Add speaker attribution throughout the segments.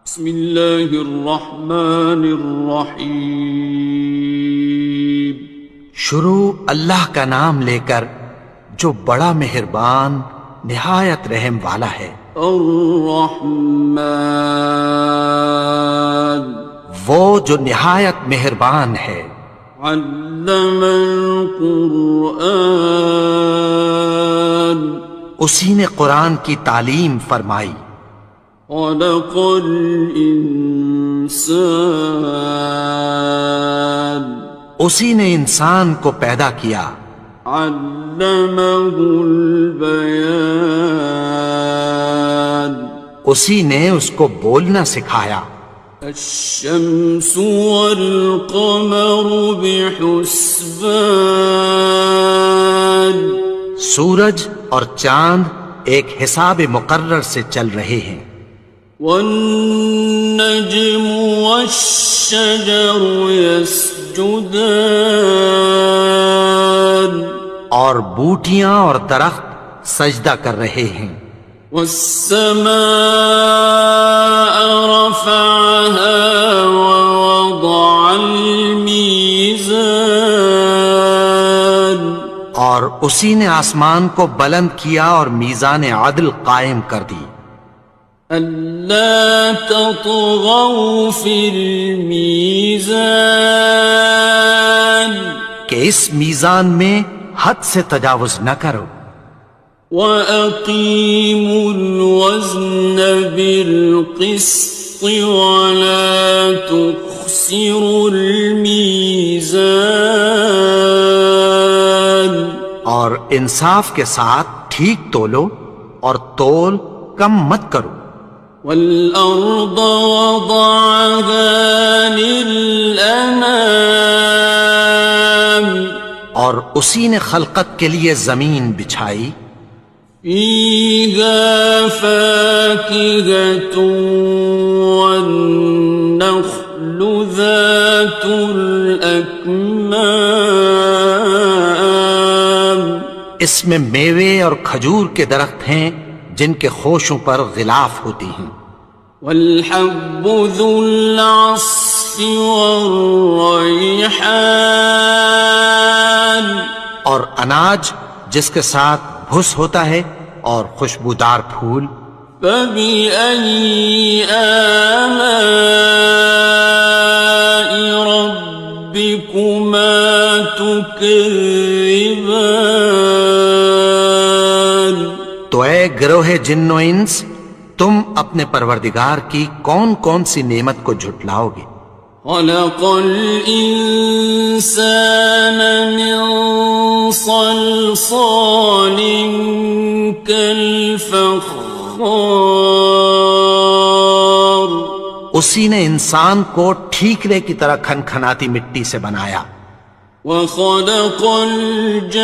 Speaker 1: بسم اللہ الرحمن الرحیم۔
Speaker 2: شروع اللہ کا نام لے کر جو بڑا مہربان نہایت رحم والا ہے۔
Speaker 1: الرحمن،
Speaker 2: وہ جو نہایت مہربان ہے۔
Speaker 1: علم القرآن،
Speaker 2: اسی نے قرآن کی تعلیم فرمائی۔
Speaker 1: خلق الانسان،
Speaker 2: اسی نے انسان کو پیدا کیا۔
Speaker 1: علمہ البیان،
Speaker 2: اسی نے اس کو بولنا سکھایا۔
Speaker 1: الشمس والقمر بحسبان،
Speaker 2: سورج اور چاند ایک حساب مقرر سے چل رہے ہیں۔
Speaker 1: والنجم والشجر يسجدان،
Speaker 2: اور بوٹیاں اور درخت سجدہ کر رہے ہیں۔
Speaker 1: والسماء رفعها ووضع الميزان،
Speaker 2: اور اسی نے آسمان کو بلند کیا اور میزان عدل قائم کر دی۔
Speaker 1: ألا تطغوا في الميزان،
Speaker 2: کہ اس میزان میں حد سے تجاوز نہ کرو۔
Speaker 1: وَأَقِيمُوا الْوَزْنَ بِالْقِسْطِ وَلَا تُخْسِرُوا الْمِيزَانَ،
Speaker 2: اور انصاف کے ساتھ ٹھیک تولو اور تول کم مت کرو۔
Speaker 1: وَالْأَرْضَ وَضَعَهَا لِلْأَنَامِ،
Speaker 2: اور اسی نے خلقت کے لیے زمین بچھائی۔
Speaker 1: فِيهَا فَاكِهَةٌ وَالنَّخْلُ ذَاتُ الْأَكْمَامِ،
Speaker 2: اس میں میوے اور کھجور کے درخت ہیں جن کے خوشوں پر غلاف ہوتی ہیں۔
Speaker 1: وَالْحَبُّ ذُو الْعَصْفِ وَالرَّيْحَانِ،
Speaker 2: اور اناج جس کے ساتھ بھس ہوتا ہے اور خوشبودار پھول۔
Speaker 1: فَبِأَيِّ آلَاءِ رَبِّكُمَا تُكَذِّبَانِ،
Speaker 2: تو اے گروہ جن و انس، تم اپنے پروردگار کی کون کون سی نعمت کو جھٹلاؤ گے؟
Speaker 1: خَلَقَ الْإِنسَانَ مِنْ صَلْصَالٍ كَالْفَخَّارِ،
Speaker 2: اسی نے انسان کو ٹھیکرے کی طرح کھنکھناتی مٹی سے بنایا۔
Speaker 1: وَخَلَقَ الْجَانَّ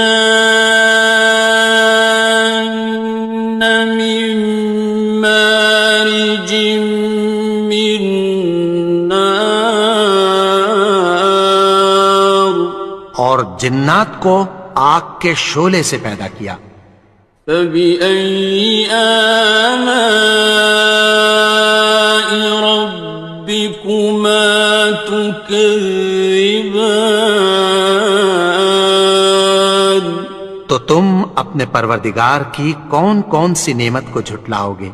Speaker 1: مِن مَّارِجٍ مِّن نَّارٍ،
Speaker 2: اور جنات کو آگ کے شعلے سے پیدا کیا۔
Speaker 1: فَبِأَيِّ آلَاءِ رَبِّكُمَا تُكَذِّبَانِ،
Speaker 2: تو تم اپنے پروردگار کی کون کون سی نعمت کو جھٹلاؤ گے؟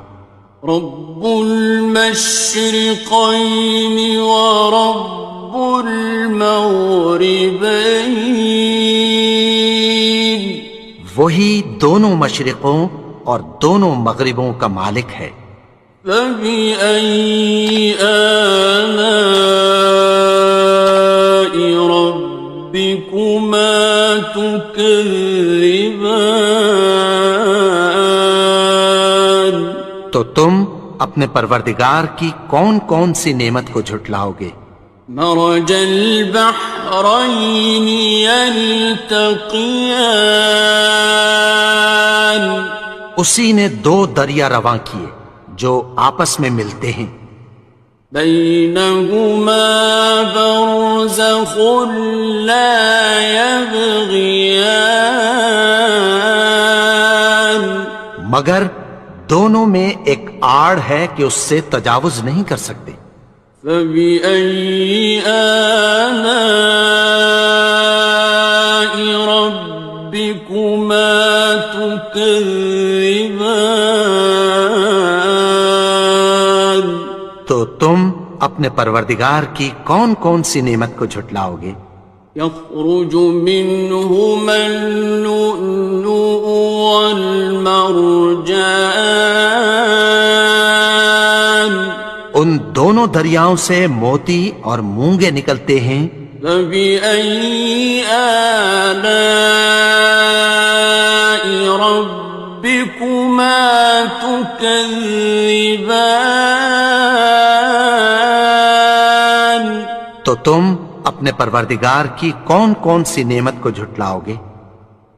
Speaker 1: رب المشرقين ورب المغربين،
Speaker 2: وہی دونوں مشرقوں اور دونوں مغربوں کا مالک ہے۔
Speaker 1: فَبِأَيِّ آلَاءِ رَبِّكُمَا تُكَذِّبَانِ،
Speaker 2: تو تم اپنے پروردگار کی کون کون سی نعمت کو جھٹلاؤ گے؟
Speaker 1: مرج البحرين يلتقيان،
Speaker 2: اسی نے دو دریا رواں کیے جو آپس میں ملتے ہیں۔
Speaker 1: بينهما برزخ لا يبغيان،
Speaker 2: مگر دونوں میں ایک آڑ ہے کہ اس سے تجاوز نہیں کر سکتے.
Speaker 1: فبأي آلاء ربكما تكذبان.
Speaker 2: تو تم اپنے پروردگار کی کون کون سی نعمت کو جھٹلاؤ گے؟
Speaker 1: يخرج منهما اللؤلؤ والمرجان.
Speaker 2: ان دونوں دریاؤں سے موتی اور مونگے نکلتے ہیں.
Speaker 1: فبأي آلاء ربكما تكذبان.
Speaker 2: تو تم اپنے پروردگار کی کون کون سی نعمت کو جھٹلاؤ گے؟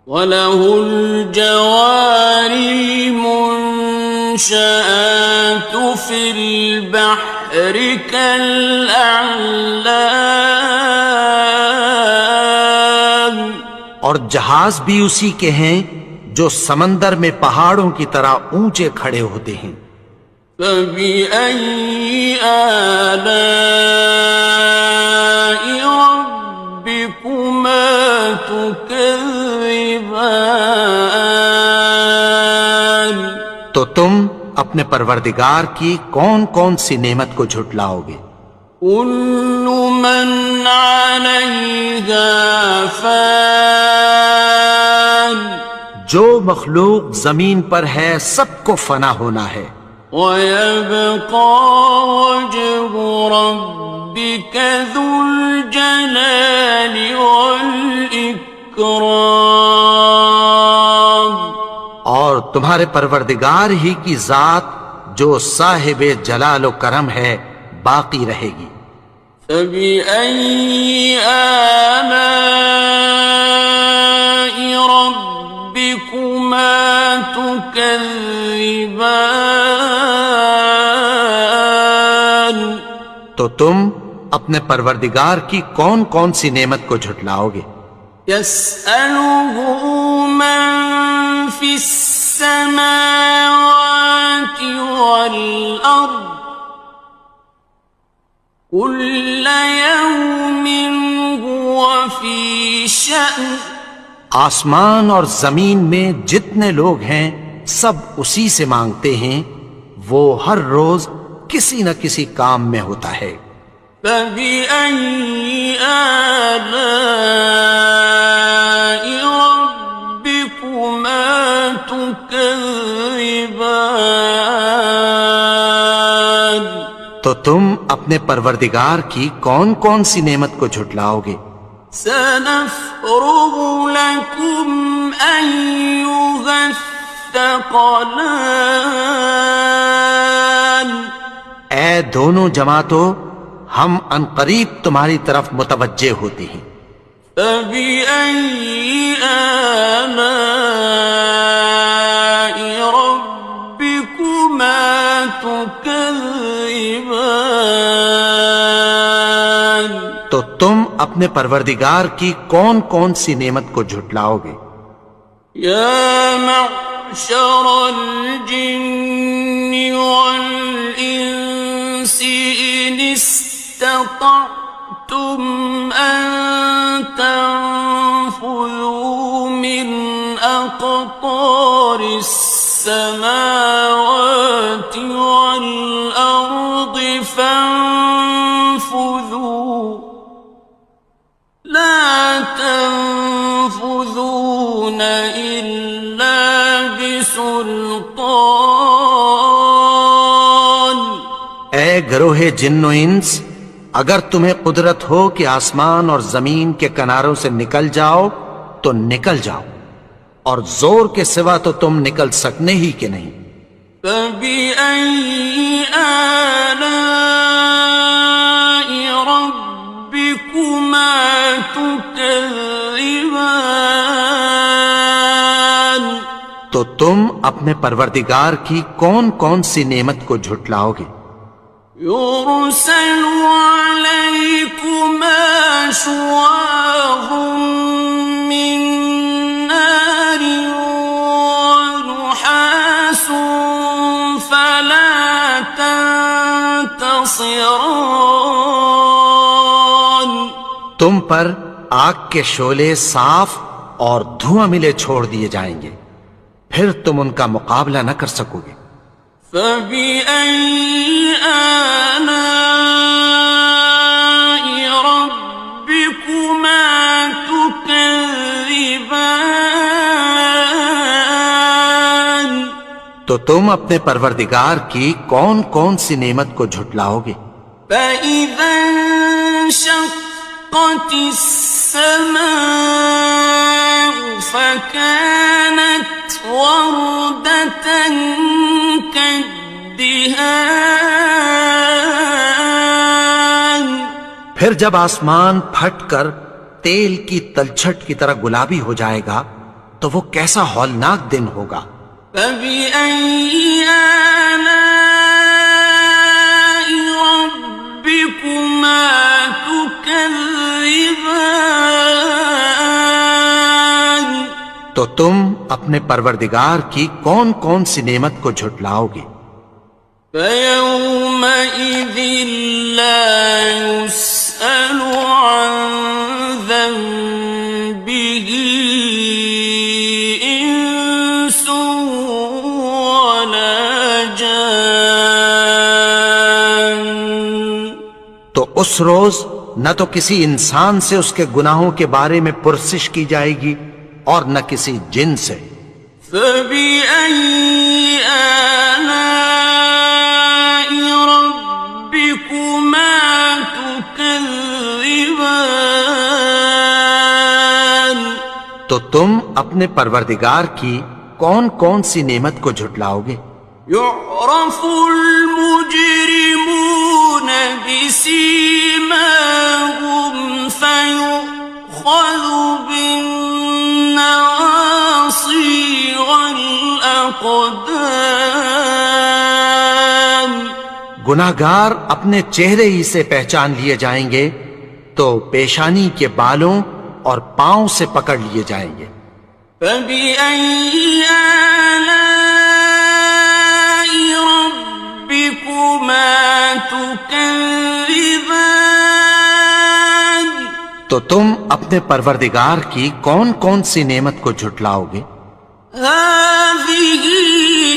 Speaker 1: وَلَهُ الْجَوَارِ الْمُنشَآتُ فِي الْبَحْرِ كَالْأَعْلَامِ.
Speaker 2: اور جہاز بھی اسی کے ہیں جو سمندر میں پہاڑوں کی طرح اونچے کھڑے ہوتے ہیں.
Speaker 1: فَبِأَيِّ آلَاءِ رَبِّكُمَا تُكَذِّبَانِ.
Speaker 2: تو تم اپنے پروردگار کی کون کون سی نعمت کو جھٹلاؤ گے؟
Speaker 1: كُلُّ مَنْ عَلَيْهَا فَانٍ.
Speaker 2: جو مخلوق زمین پر ہے سب کو فنا ہونا ہے.
Speaker 1: وَيَبْقَى وَجْهُ رَبِّكَ ذُو الْجَلَالِ وَالْإِكْرَامِ.
Speaker 2: اور تمہارے پروردگار ہی کی ذات جو صاحب جلال و کرم ہے باقی رہے گی.
Speaker 1: فَبِأَيِّ آلَاءِ رَبِّكُمَا تُكَذِّبَانِ.
Speaker 2: تو تم اپنے پروردگار کی کون کون سی نعمت کو جھٹلاؤ گے؟
Speaker 1: يَسْأَلُهُ مَن فِي السَّمَاوَاتِ وَالْأَرْضِ كُلَّ يَوْمٍ هُوَ فِي شَأْنٍ.
Speaker 2: آسمان اور زمین میں جتنے لوگ ہیں سب اسی سے مانگتے ہیں، وہ ہر روز کسی نہ کسی کام میں ہوتا ہے.
Speaker 1: فَبِأَيِّ آلَاءِ رَبِّكُمَا تُكَذِّبَانِ.
Speaker 2: تو تم اپنے پروردگار کی کون کون سی نعمت کو جھٹلاؤ گے؟
Speaker 1: سَنَفْرُغُ لَكُمْ أَيُّهَ الثَّقَلَانِ.
Speaker 2: اے دونوں جماعتوں، ہم عنقریب تمہاری طرف متوجہ ہوتے ہیں.
Speaker 1: فَبِأَيِّ آلَاءِ رَبِّكُمَا تُكَذِّبَانِ.
Speaker 2: تو تم اپنے پروردگار کی کون کون سی نعمت کو جھٹلاؤ گے؟
Speaker 1: يَا مَعْشَرَ الْجِنِّ وَالْإِنسِ إِنِ اسْتَطَعْتُمْ أَن تَنفُذُوا مِنْ أَقْطَارِ السَّمَاوَاتِ وَالْأَرْضِ فَانفُذُوا لَا تَنفُذُونَ إِلَّا بِسُلْطَانٍ.
Speaker 2: اے گروہ جن و انس، اگر تمہیں قدرت ہو کہ آسمان اور زمین کے کناروں سے نکل جاؤ تو نکل جاؤ، اور زور کے سوا تو تم نکل سکنے ہی کہ نہیں.
Speaker 1: فَبِأَيِّ آلَاءِ رَبِّكُمَا تُكَذِّبَانِ.
Speaker 2: تو تم اپنے پروردگار کی کون کون سی نعمت کو جھٹلاؤ گے؟
Speaker 1: يُرْسَلُ عَلَيْكُمَا شُوَاظٌ مِّن نَّارٍ وَنُحَاسٌ خاصران.
Speaker 2: تم پر آگ کے شعلے صاف اور دھواں ملے چھوڑ دیے جائیں گے، پھر تم ان کا مقابلہ نہ کر سکو گے۔
Speaker 1: فبأي آلاء ربكما تكذبان.
Speaker 2: تو تم اپنے پروردگار کی کون کون سی نعمت کو جھٹلاؤ گے؟
Speaker 1: فإذا انشقت السماء فكانت وردة كالدهان.
Speaker 2: پھر جب آسمان پھٹ کر تیل کی تلچھٹ کی طرح گلابی ہو جائے گا تو وہ کیسا ہولناک دن ہوگا۔
Speaker 1: فبأي آلاء ربكما تكذبان.
Speaker 2: تو تم اپنے پروردگار کی کون کون سی نعمت کو جھٹلاؤ گے؟
Speaker 1: فيومئذ لا يسأل عن ذنبه إنس ولا جان.
Speaker 2: تو اس روز نہ تو کسی انسان سے اس کے گناہوں کے بارے میں پرسش کی جائے گی اور نہ کسی جن سے۔
Speaker 1: فبأي آلاء ربكما تكذبان.
Speaker 2: تو تم اپنے پروردگار کی کون کون سی نعمت کو جھٹلاؤ گے؟
Speaker 1: يعرف المجرمون بسيماهم فيؤخذ بالنواصي والأقدام.
Speaker 2: گناہگار اپنے چہرے ہی سے پہچان لیے جائیں گے تو پیشانی کے بالوں اور پاؤں سے پکڑ لیے جائیں گے۔
Speaker 1: فبأي آلاء ربكما تكذبان.
Speaker 2: تو تم اپنے پروردگار کی کون کون سی نعمت کو جھٹلاؤ گے؟
Speaker 1: هذه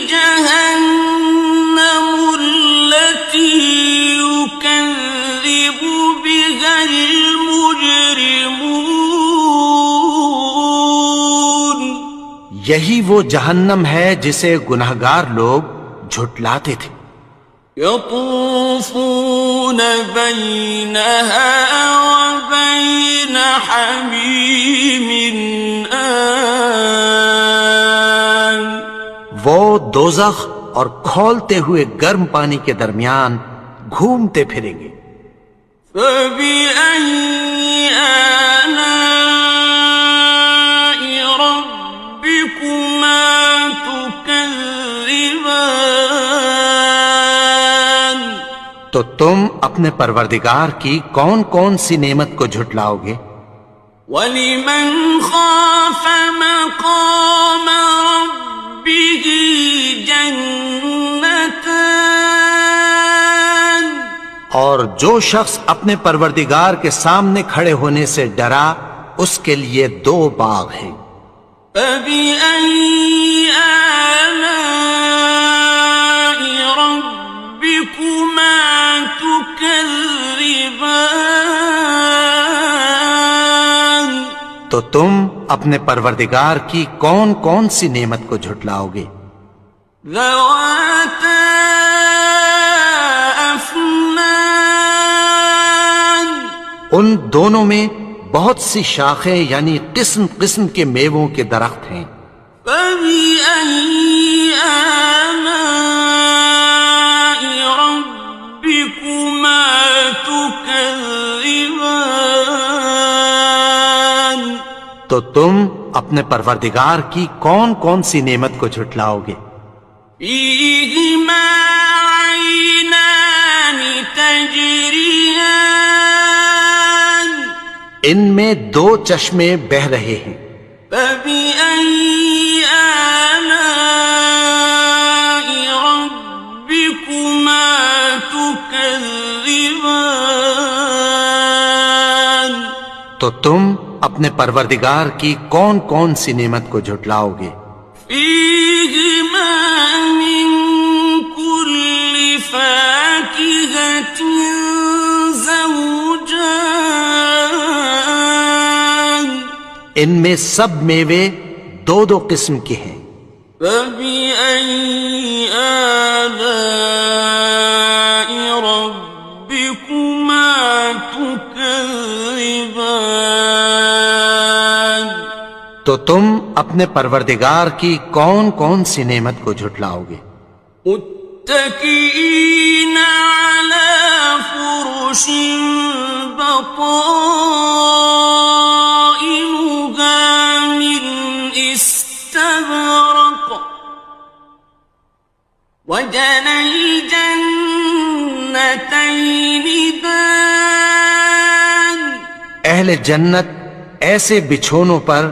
Speaker 1: جهنم التي يكذب بها المجرمون.
Speaker 2: یہی وہ جہنم ہے جسے گناہگار لوگ جھٹلاتے تھے۔
Speaker 1: يطوفون بينها وبين حميم آن.
Speaker 2: وہ دوزخ اور کھولتے ہوئے گرم پانی کے درمیان گھومتے پھریں گے۔
Speaker 1: فبأي آلاء ربكما تكذبان.
Speaker 2: تو تم اپنے پروردگار کی کون کون سی نعمت کو جھٹلاؤ گے؟
Speaker 1: وَلِمَنْ خَافَ مَقَامَ رَبِّهِ جَنَّتَانِ.
Speaker 2: اور جو شخص اپنے پروردگار کے سامنے کھڑے ہونے سے ڈرا اس کے لیے دو باغ ہیں۔
Speaker 1: فَبِأَيِّ آلَاءِ رَبِّكُمَا تُكَذِّبَانِ.
Speaker 2: تو تم اپنے پروردگار کی کون کون سی نعمت کو جھٹلاؤ گے؟
Speaker 1: ذَوَاتَا أَفْنَانٍ.
Speaker 2: ان دونوں میں بہت سی شاخیں یعنی قسم قسم کے میووں کے درخت ہیں۔
Speaker 1: فَبِأَيِّ آلَاءِ رَبِّكُمَا تُكَذِّبَانِ.
Speaker 2: تو تم اپنے پروردگار کی کون کون سی نعمت کو جھٹلاؤ گے؟
Speaker 1: فِيهِمَا عَيْنَانِ تَجْرِيَانِ.
Speaker 2: ان میں دو چشمے بہہ رہے ہیں۔
Speaker 1: فَبِأَيِّ آلَاءِ رَبِّكُمَا تُكَذِّبَانِ. تكذبان
Speaker 2: تو تم اپنے پروردگار کی کون کون سی نعمت کو جھٹلاؤ گے؟
Speaker 1: فيهما من كل فاكهة زوجان
Speaker 2: ان میں سب میوے دو دو قسم کے ہیں۔
Speaker 1: فبأي آلاء ربكما تكذبان
Speaker 2: تو تم اپنے پروردگار کی کون کون سی نعمت کو جھٹلاؤ گے؟
Speaker 1: متكئين على فرش بطائنها من استبرق وجنى الجنتين دان
Speaker 2: اہل جنت ایسے بچھونوں پر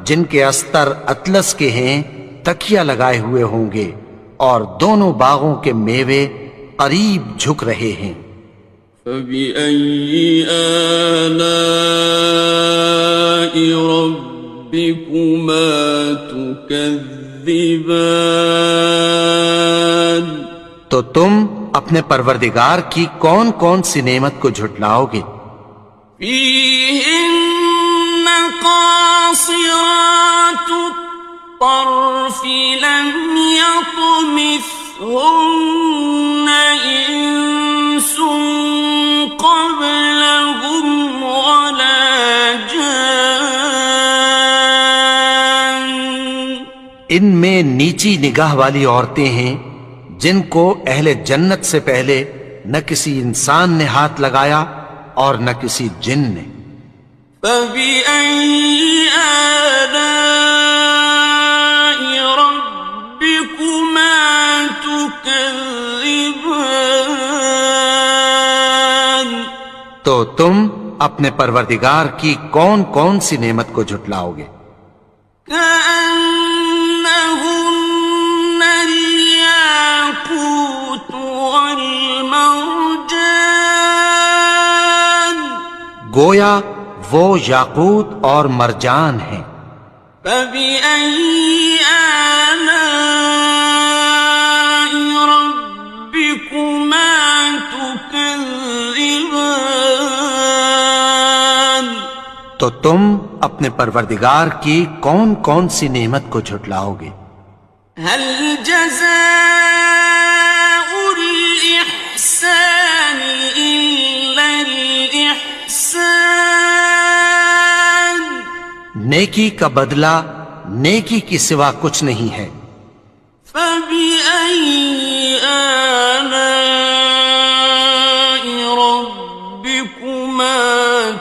Speaker 2: جن کے استر اطلس کے ہیں تکیہ لگائے ہوئے ہوں گے، اور دونوں باغوں کے میوے قریب جھک رہے ہیں۔
Speaker 1: فبأي آلاء ربكما تكذبان
Speaker 2: تو تم اپنے پروردگار کی کون کون سی نعمت کو جھٹلاؤ گے؟
Speaker 1: فيهن قاصرات الطرف لم يطمثهن إنس قبلهم ولا جان
Speaker 2: ان میں نیچی نگاہ والی عورتیں ہیں جن کو اہل جنت سے پہلے نہ کسی انسان نے ہاتھ لگایا اور نہ کسی جن نے۔
Speaker 1: فبأي آلاء ربكما تكذبان
Speaker 2: تو تم اپنے پروردگار کی کون کون سی نعمت کو جھٹلاؤ گے؟
Speaker 1: كأنهن الياقوت والمرجان
Speaker 2: گویا وہ یاقوت اور مرجان ہیں۔
Speaker 1: فبأي آلاء ربكما تكذبان
Speaker 2: تو تم اپنے پروردگار کی کون کون سی نعمت کو جھٹلاؤ گے؟
Speaker 1: هل جزاء الإحسان إلا الإحسان
Speaker 2: نیکی کا بدلہ نیکی کی سوا کچھ نہیں ہے۔
Speaker 1: فبأي آلاء ربكما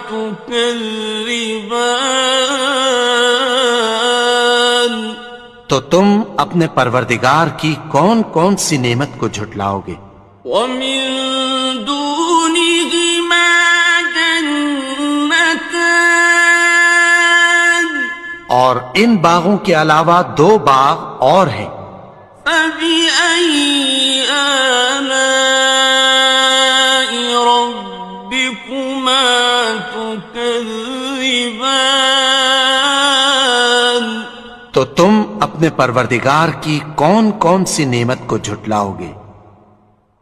Speaker 1: تكذبان
Speaker 2: تو تم اپنے پروردگار کی کون کون سی نعمت کو جھٹلاؤ گے؟
Speaker 1: ومن دونهما جنتان
Speaker 2: اور ان باغوں کے علاوہ دو باغ اور ہیں۔
Speaker 1: فبأي آلاء ربكما تكذبان
Speaker 2: تو تم اپنے پروردگار کی کون کون سی نعمت کو جھٹلاؤ گے؟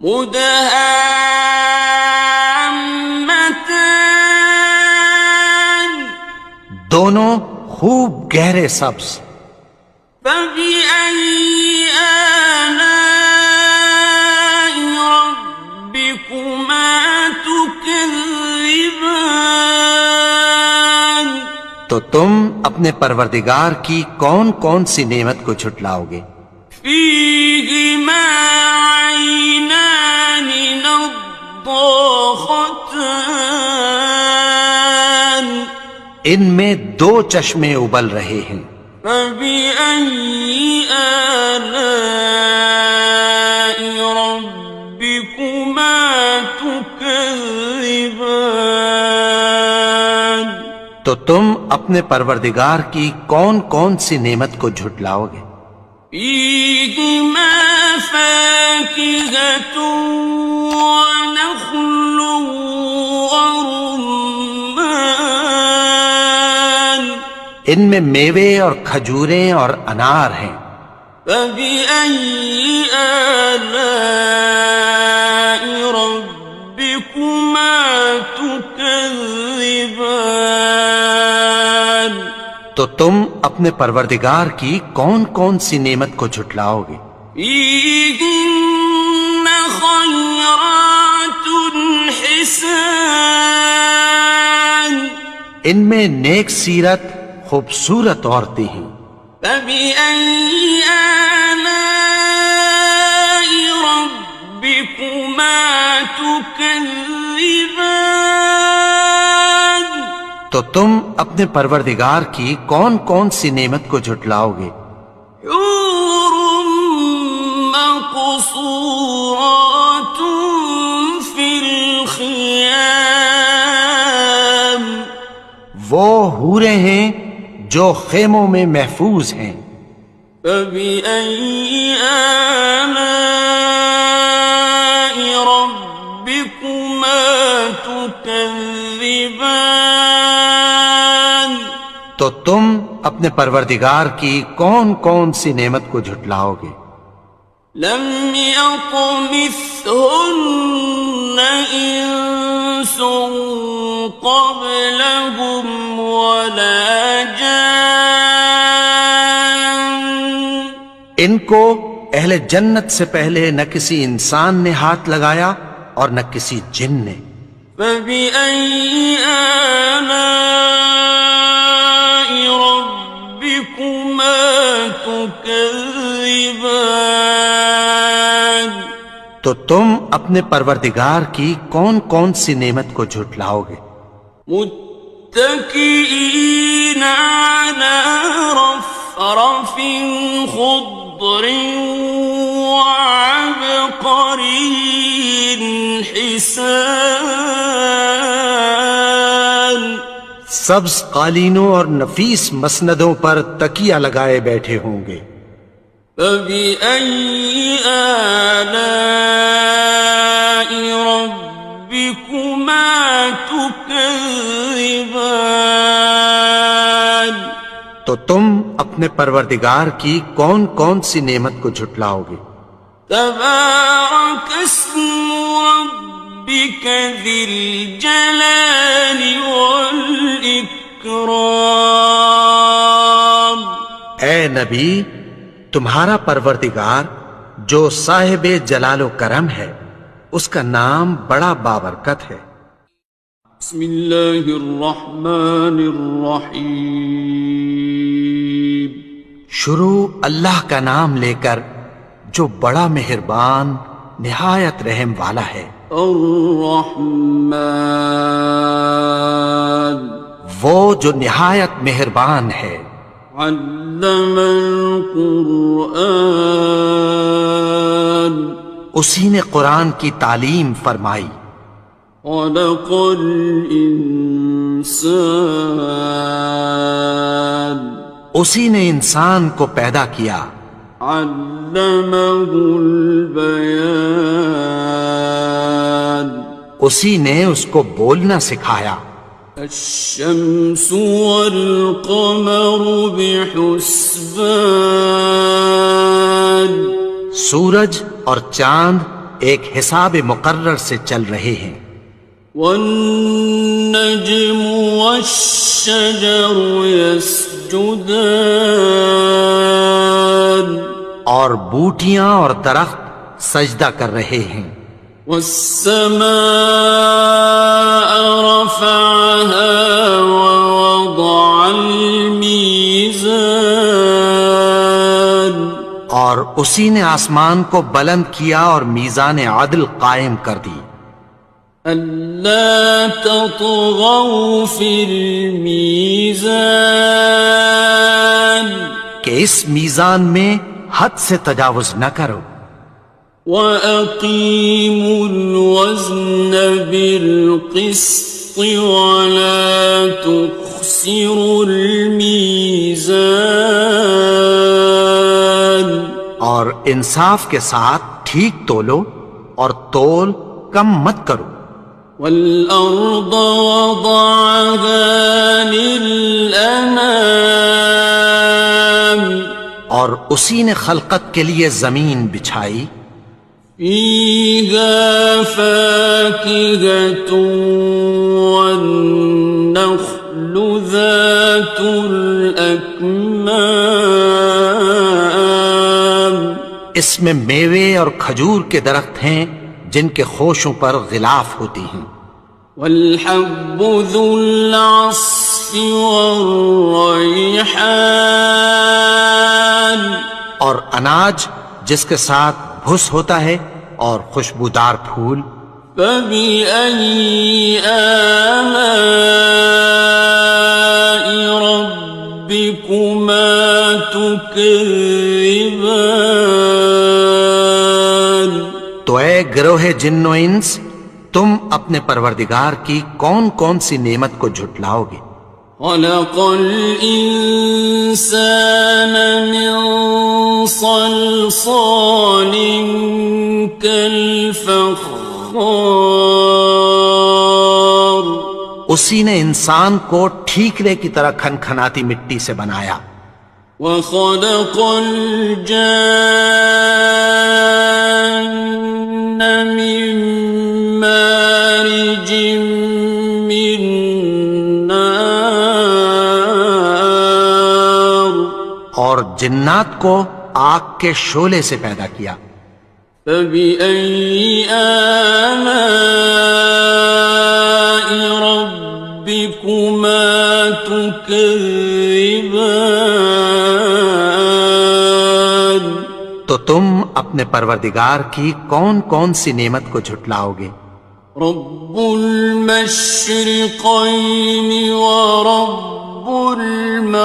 Speaker 1: مدهامتان
Speaker 2: دونوں خوب گہرے سبز۔
Speaker 1: فبأي آلاء ربكما تكذبان
Speaker 2: تو تم اپنے پروردگار کی کون کون سی نعمت کو جھٹلاؤ گے؟
Speaker 1: فيهما عينان نضاختان
Speaker 2: ان میں دو چشمے ابل رہے ہیں۔
Speaker 1: فبأي آلاء ربكما تكذبان
Speaker 2: تو تم اپنے پروردگار کی کون کون سی نعمت کو جھٹلاؤ گے؟
Speaker 1: فيهما فاكهة ونخل ورمان
Speaker 2: ان میں میوے اور کھجوریں اور انار ہیں.
Speaker 1: فبأي آلاء ربكما تكذبان
Speaker 2: تو تم اپنے پروردگار کی کون کون سی نعمت کو جھٹلاؤ گے؟
Speaker 1: فيهن خيرات حسان
Speaker 2: ان میں نیک سیرت خوبصورت عورتیں ہیں.
Speaker 1: فبأي آلاء ربكما تكذبان
Speaker 2: تو تم اپنے پروردگار کی کون کون سی نعمت کو جھٹلاؤ گے؟
Speaker 1: حور مقصورات في الخيام
Speaker 2: وہ حوریں ہیں جو خیموں میں محفوظ ہیں.
Speaker 1: فبأي آلاء ربكما تكذبان
Speaker 2: تو تم اپنے پروردگار کی کون کون سی نعمت کو جھٹلاؤ گے؟
Speaker 1: لم يطمثهن إنس قبلهم ولا جان
Speaker 2: ان کو اہل جنت سے پہلے نہ کسی انسان نے ہاتھ لگایا اور نہ کسی جن نے.
Speaker 1: فبأي آلاء ربكما تكذبان
Speaker 2: تو تم اپنے پروردگار کی کون کون سی نعمت کو جھٹلاؤ گے؟
Speaker 1: متكئين على رفرف خضر وعبقري حسان
Speaker 2: سبز قالینوں اور نفیس مسندوں پر تکیہ لگائے بیٹھے ہوں گے.
Speaker 1: فبأي آلاء ربكما تكذبان
Speaker 2: تو تم اپنے پروردگار کی کون کون سی نعمت کو جھٹلاؤ گے؟
Speaker 1: تبارك اسم ربك ذي الجلال والإكرام
Speaker 2: اے نبی، تمہارا پروردگار جو صاحب جلال و کرم ہے اس کا نام بڑا بابرکت ہے.
Speaker 1: بسم اللہ الرحمن الرحیم
Speaker 2: شروع اللہ کا نام لے کر جو بڑا مہربان نہایت رحم والا ہے.
Speaker 1: الرحمن
Speaker 2: وہ جو نہایت مہربان ہے.
Speaker 1: علم القرآن
Speaker 2: اسی نے قرآن کی تعلیم فرمائی.
Speaker 1: خلق الانسان
Speaker 2: اسی نے انسان کو پیدا کیا.
Speaker 1: علمه البیان
Speaker 2: اسی نے اس کو بولنا سکھایا.
Speaker 1: الشمس والقمر بحسبان
Speaker 2: سورج اور چاند ایک حساب مقرر سے چل رہے ہیں.
Speaker 1: والنجم والشجر يسجدان
Speaker 2: اور بوٹیاں اور درخت سجدہ کر رہے ہیں.
Speaker 1: والسماء رفعها ووضع الميزان
Speaker 2: اور اسی نے آسمان کو بلند کیا اور میزان عدل قائم کر دی.
Speaker 1: ألا تطغوا في الميزان
Speaker 2: کہ اس میزان میں حد سے تجاوز نہ کرو.
Speaker 1: وَأَقِيمُوا الْوَزْنَ بِالْقِسْطِ وَلَا تُخْسِرُوا الْمِيزَانَ
Speaker 2: اور انصاف کے ساتھ ٹھیک تولو اور تول کم مت کرو.
Speaker 1: والأرض وضعها للأنام
Speaker 2: اور اسی نے خلقت کے لیے زمین بچھائی.
Speaker 1: فيها فاكهة والنخل ذات الأكمام
Speaker 2: اس میں میوے اور کھجور کے درخت ہیں جن کے خوشوں پر غلاف ہوتی ہیں.
Speaker 1: والحب ذو العصف والريحان
Speaker 2: اور اناج جس کے ساتھ بھس ہوتا ہے اور خوشبودار پھول.
Speaker 1: فبأي آلاء ربكما تكذبان
Speaker 2: تو اے گروہ جن و انس تم اپنے پروردگار کی کون کون سی نعمت کو جھٹلاؤ گے.
Speaker 1: خلق الإنسان من صلصال كالفخار
Speaker 2: اسی نے انسان کو ٹھیکرے کی طرح کھنکھناتی مٹی سے بنایا.
Speaker 1: وخلق الجان من مارج من نار
Speaker 2: اور جنات کو آگ کے شعلے سے پیدا کیا.
Speaker 1: فبأي آلاء ربكما تكذبان
Speaker 2: تو تم اپنے پروردگار کی کون کون سی نعمت کو جھٹلاؤ گے.
Speaker 1: رب المشرقين ورب المغربين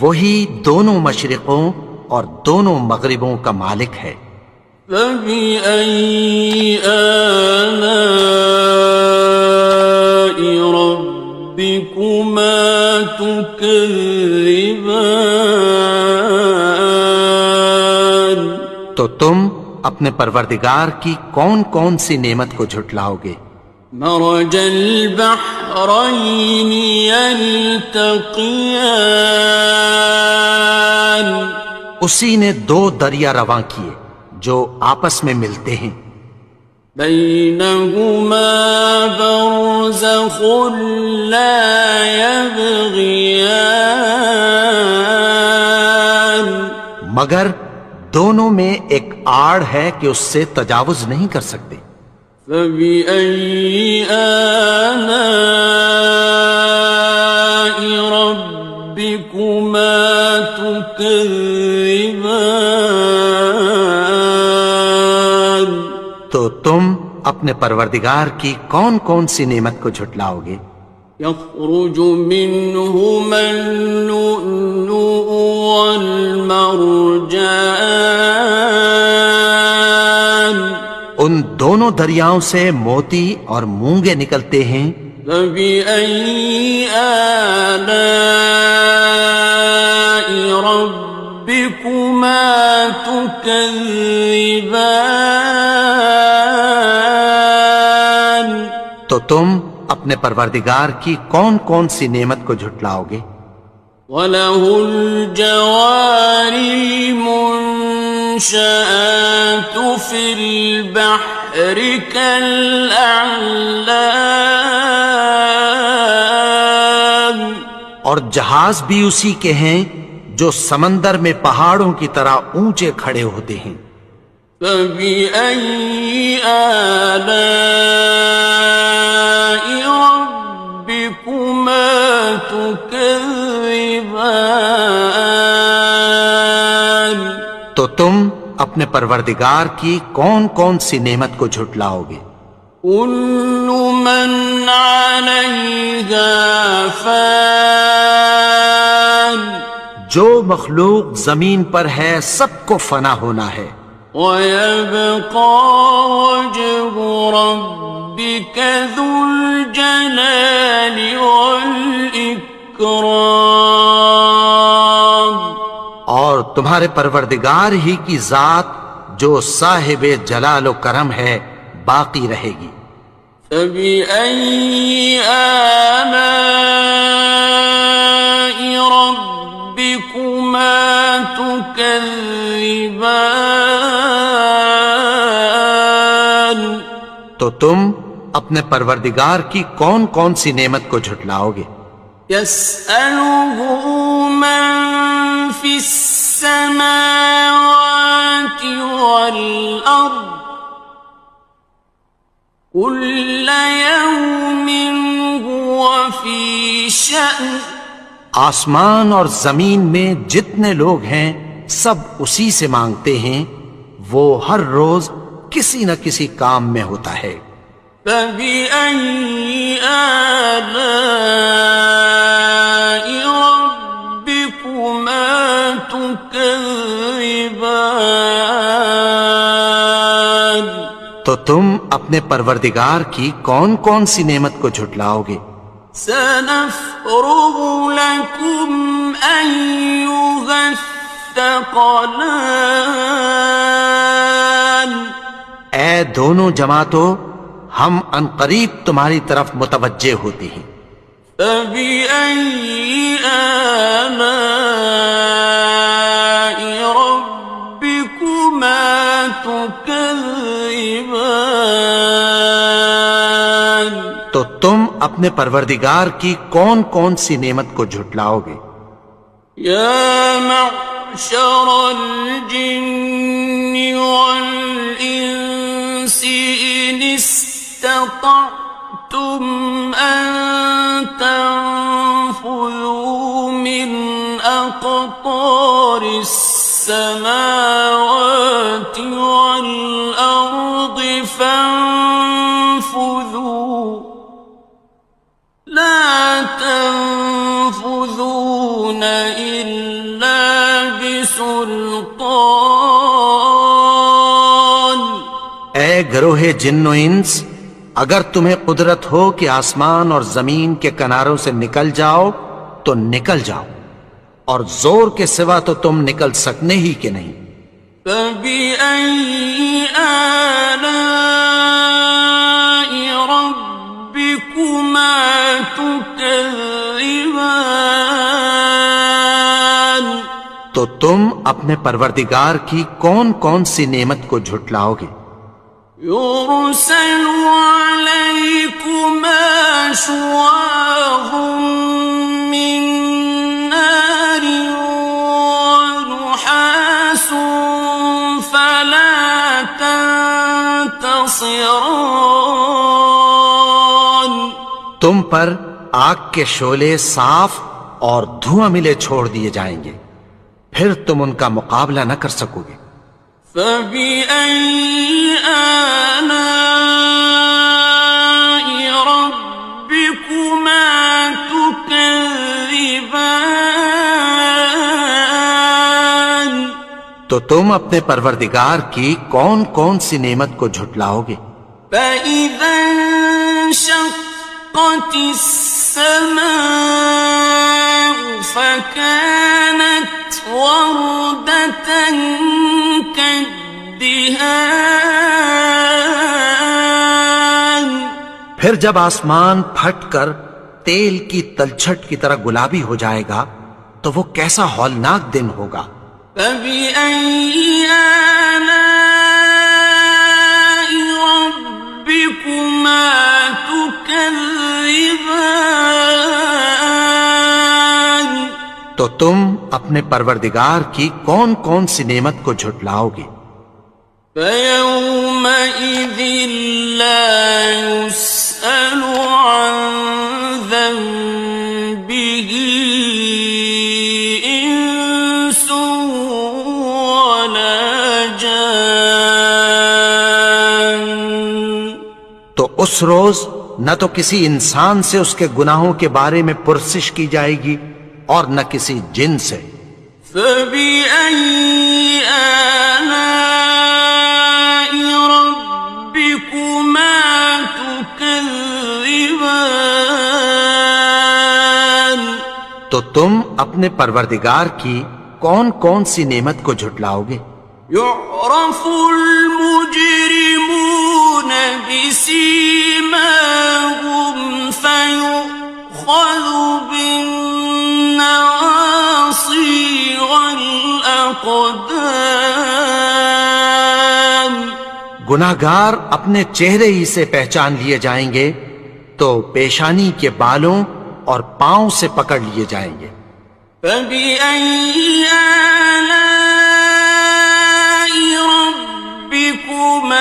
Speaker 2: وہی دونوں مشرقوں اور دونوں مغربوں کا مالک ہے.
Speaker 1: فبأي آلاء ربكما تكذبان
Speaker 2: تو تم اپنے پروردگار کی کون کون سی نعمت کو جھٹلاؤ گے.
Speaker 1: مرج البحرين يلتقيان
Speaker 2: اسی نے دو دریا رواں کیے جو آپس میں ملتے ہیں.
Speaker 1: بينهما برزخ لا يبغيان
Speaker 2: مگر دونوں میں ایک آڑ ہے کہ اس سے تجاوز نہیں کر سکتے.
Speaker 1: فبأي آلاء ربكما تكذبان
Speaker 2: تو تم اپنے پروردگار کی کون کون سی نعمت کو جھٹلاؤ گے.
Speaker 1: يخرج منهما اللؤلؤ والمرجان
Speaker 2: ان دونوں دریاؤں سے موتی اور مونگے نکلتے ہیں.
Speaker 1: فبأي آلاء ربكما تكذبان
Speaker 2: تو تم اپنے پروردگار کی کون کون سی نعمت کو جھٹلاؤ گے.
Speaker 1: وَلَهُ الْجَوَارِ الْمُنشَآتُ فِي الْبَحْرِ كَالْأَعْلَامِ
Speaker 2: اور جہاز بھی اسی کے ہیں جو سمندر میں پہاڑوں کی طرح اونچے کھڑے ہوتے ہیں.
Speaker 1: فبأي آلاء ربكما تكذبان
Speaker 2: تو تم اپنے پروردگار کی کون کون سی نعمت کو جھٹلاؤ گے.
Speaker 1: كل من عليها فان
Speaker 2: جو مخلوق زمین پر ہے سب کو فنا ہونا ہے.
Speaker 1: ويبقى وجه ربك ذو الجلال والإكرام
Speaker 2: تمہارے پروردگار ہی کی ذات جو صاحب جلال و کرم ہے باقی رہے گی۔
Speaker 1: فَبِأَيِّ آلَاءِ رَبِّكُمَا تُكَذِّبَانِ
Speaker 2: تو تم اپنے پروردگار کی کون کون سی نعمت کو جھٹلاؤ گے؟
Speaker 1: يَسْأَلُهُ مَن فِي السَّمَاوَاتِ وَالْأَرْضِ كُلَّ يَوْمٍ هُوَ فِي شَأْنٍ۔
Speaker 2: آسمان اور زمین میں جتنے لوگ ہیں سب اسی سے مانگتے ہیں، وہ ہر روز کسی نہ کسی کام میں ہوتا ہے۔
Speaker 1: فَبِأَيِّ آلَاءِ رَبِّكُمَا تُكَذِّبَانِ
Speaker 2: تو تم اپنے پروردگار کی کون کون سی نعمت کو جھٹلاؤ گے؟
Speaker 1: سَنَفْرُغُ لَكُمْ أَيُّهَ الثَّقَلَانِ۔
Speaker 2: اے دونوں جماعتوں، ہم عنقریب تمہاری طرف متوجہ ہوتے ہیں۔
Speaker 1: فَبِأَيِّ آلَاءِ رَبِّكُمَا تُكَذِّبَانِ
Speaker 2: تو تم اپنے پروردگار کی کون کون سی نعمت کو جھٹلاؤ گے؟
Speaker 1: يَا مَعْشَرَ الْجِنِّ وَالْإِنسِ إِنِ اسْتَطَعْتُمْ أَن تَنفُذُوا مِنْ أَقْطَارِ السَّمَاوَاتِ وَالْأَرْضِ فَانفُذُوا لَا تَنفُذُونَ إِلَّا بِسُلْطَانٍ۔
Speaker 2: اے گروہ جن و انس، اگر تمہیں قدرت ہو کہ آسمان اور زمین کے کناروں سے نکل جاؤ تو نکل جاؤ، اور زور کے سوا تو تم نکل سکنے ہی کہ نہیں۔
Speaker 1: فَبِأَيِّ آلَاءِ رَبِّكُمَا تُكَذِّبَانِ
Speaker 2: تو تم اپنے پروردگار کی کون کون سی نعمت کو جھٹلاؤ گے؟
Speaker 1: يُرْسَلُ عَلَيْكُمَا شُوَاظٌ مِّن نَّارٍ وَنُحَاسٌ فَلَا تَنتَصِرَانِ۔
Speaker 2: تم پر آگ کے شعلے صاف اور دھواں ملے چھوڑ دیے جائیں گے، پھر تم ان کا مقابلہ نہ کر سکو گے۔
Speaker 1: فَبِأَيِّ آلَاءِ رَبِّكُمَا تُكَذِّبَانِ
Speaker 2: تو تم اپنے پروردگار کی کون کون سی نعمت کو جھٹلاؤ گے؟
Speaker 1: فَإِذَا انشَقَّتِ السَّمَاءُ فَكَانَتْ وَرْدَةً كَالدِّهَانِ۔
Speaker 2: پھر جب آسمان پھٹ کر تیل کی تلچھٹ کی طرح گلابی ہو جائے گا تو وہ کیسا ہولناک دن ہوگا۔
Speaker 1: فَبِأَيِّ آلَاءِ رَبِّكُمَا تُكَذِّبَانِ
Speaker 2: تو تم اپنے پروردگار کی کون کون سی نعمت کو جھٹلاؤ گے؟
Speaker 1: فَيَوْمَئِذٍ لَا يُسْأَلُ عَن ذَنبِهِ إِنسٌ وَلَا جَانٌّ۔
Speaker 2: تو اس روز نہ تو کسی انسان سے اس کے گناہوں کے بارے میں پرسش کی جائے گی اور نہ کسی جن سے۔
Speaker 1: فَبِأَيِّ آلَاءِ رَبِّكُمَا تُكَذِّبَانِ
Speaker 2: تو تم اپنے پروردگار کی کون کون سی نعمت کو جھٹلاؤ گے؟
Speaker 1: يعرف المجرمون بسيماهم فيؤخذ بالنواصي والأقدام
Speaker 2: گناہگار اپنے چہرے ہی سے پہچان لیے جائیں گے تو پیشانی کے بالوں اور پاؤں سے پکڑ لیے جائیں گے۔
Speaker 1: فَبِأَيِّ آلَاءِ رَبِّكُمَا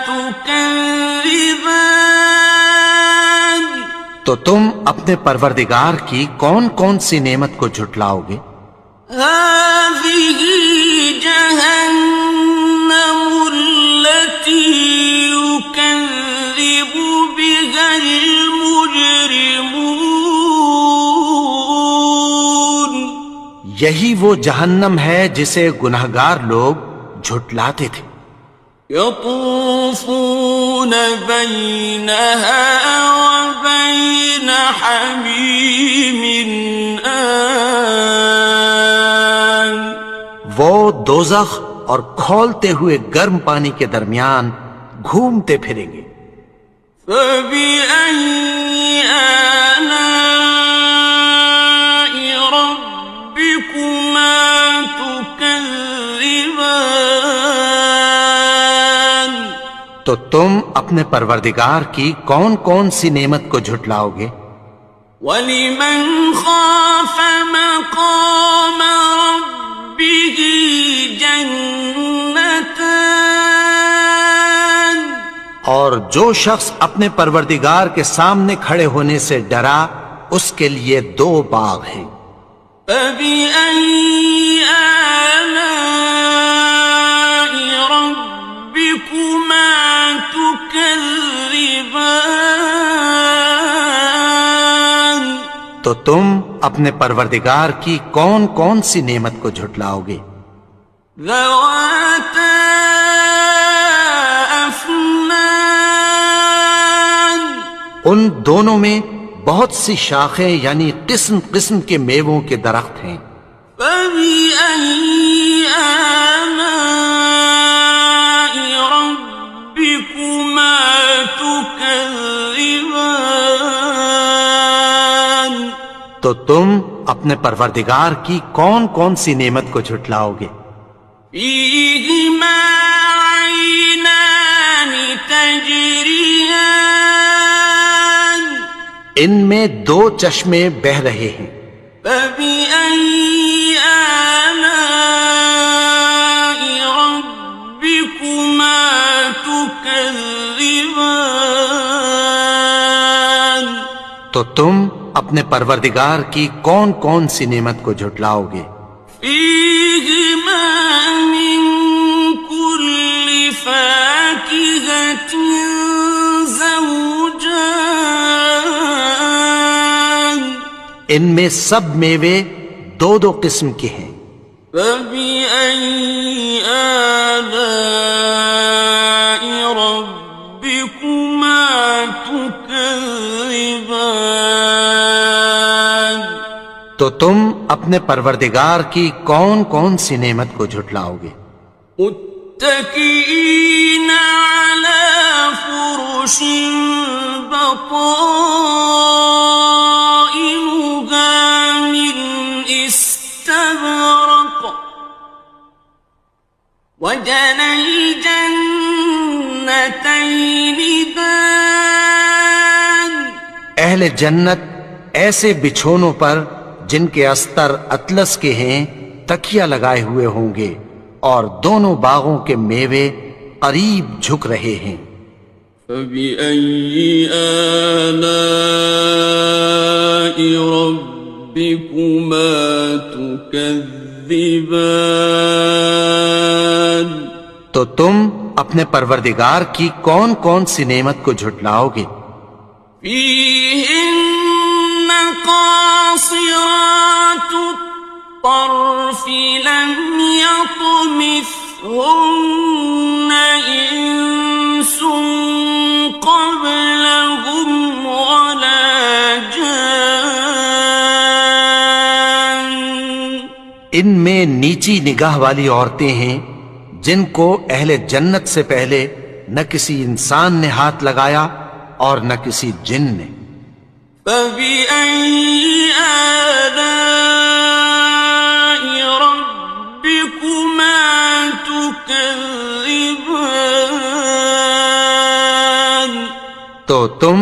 Speaker 1: تُكَذِّبَانِ
Speaker 2: تو تم اپنے پروردگار کی کون کون سی نعمت کو جھٹلاؤ گے؟
Speaker 1: هَٰذِهِ جَهَنَّمُ الَّتِي يُكَذِّبُ بِهَا الْمُجْرِمُونَ
Speaker 2: یہی وہ جہنم ہے جسے گناہگار لوگ جھٹلاتے تھے۔
Speaker 1: يطوفون بينها وبين حميم آن
Speaker 2: وہ دوزخ اور کھولتے ہوئے گرم پانی کے درمیان گھومتے پھریں گے۔
Speaker 1: فبأي آلاء ربكما تكذبان
Speaker 2: تو تم اپنے پروردگار کی کون کون سی نعمت کو جھٹلاؤ گے؟
Speaker 1: وَلِمَنْ خَافَ مَقَامَ رَبِّهِ جَنَّتَانِ
Speaker 2: اور جو شخص اپنے پروردگار کے سامنے کھڑے ہونے سے ڈرا اس کے لیے دو باغ ہیں۔
Speaker 1: فَبِأَيِّ آلَاءِ رَبِّكُمَا تُكَذِّبَانِ
Speaker 2: تو تم اپنے پروردگار کی کون کون سی نعمت کو جھٹلاؤ گے؟
Speaker 1: ذَوَاتَا أَفْنَانٍ
Speaker 2: ان دونوں میں بہت سی شاخیں یعنی قسم قسم کے میووں کے درخت ہیں۔
Speaker 1: فَبِأَيِّ آلَاءِ رَبِّكُمَا تُكَذِّبَانِ
Speaker 2: تو تم اپنے پروردگار کی کون کون سی نعمت کو جھٹلاؤ گے؟
Speaker 1: فِيهِمَا عَيْنَانِ تَجْرِيَانِ
Speaker 2: ان میں دو چشمے بہہ رہے ہیں۔
Speaker 1: فَبِأَيِّ آلَاءِ رَبِّكُمَا تُكَذِّبَانِ
Speaker 2: تو تم اپنے پروردگار کی کون کون سی نعمت کو جھٹلاؤ گے؟
Speaker 1: فِيهِمَا مِن كُلِّ فَاكِهَةٍ زَوْجَانِ
Speaker 2: ان میں سب میوے دو دو قسم کے ہیں۔
Speaker 1: فَبِأَيِّ آلَاءِ رَبِّكُمَا تُكَذِّبَانِ
Speaker 2: تو تم اپنے پروردگار کی کون کون سی نعمت کو جھٹلاؤ گے؟
Speaker 1: متكئين على فرش بطائنها من استبرق وجنى الجنتين دان
Speaker 2: اہل جنت ایسے بچھونوں پر جن کے استر اطلس کے ہیں تکیہ لگائے ہوئے ہوں گے اور دونوں باغوں کے میوے قریب جھک رہے ہیں۔
Speaker 1: فَبِأَيِّ آلَاءِ رَبِّكُمَا تُكَذِّبَانِ
Speaker 2: تو تم اپنے پروردگار کی کون کون سی نعمت کو جھٹلاؤ گے؟
Speaker 1: فِيهِنَّ قَاصِرَاتُ الطَّرْفِ لَمْ يَطْمِثْهُنَّ إِنسٌ قَبْلَهُمْ وَلَا جَانٌّ
Speaker 2: ان میں نیچی نگاہ والی عورتیں ہیں جن کو اہل جنت سے پہلے نہ کسی انسان نے ہاتھ لگایا اور نہ کسی جن نے.
Speaker 1: فَبِأَيِّ آلَاءِ رَبِّكُمَا تُكَذِّبَانِ
Speaker 2: تو تم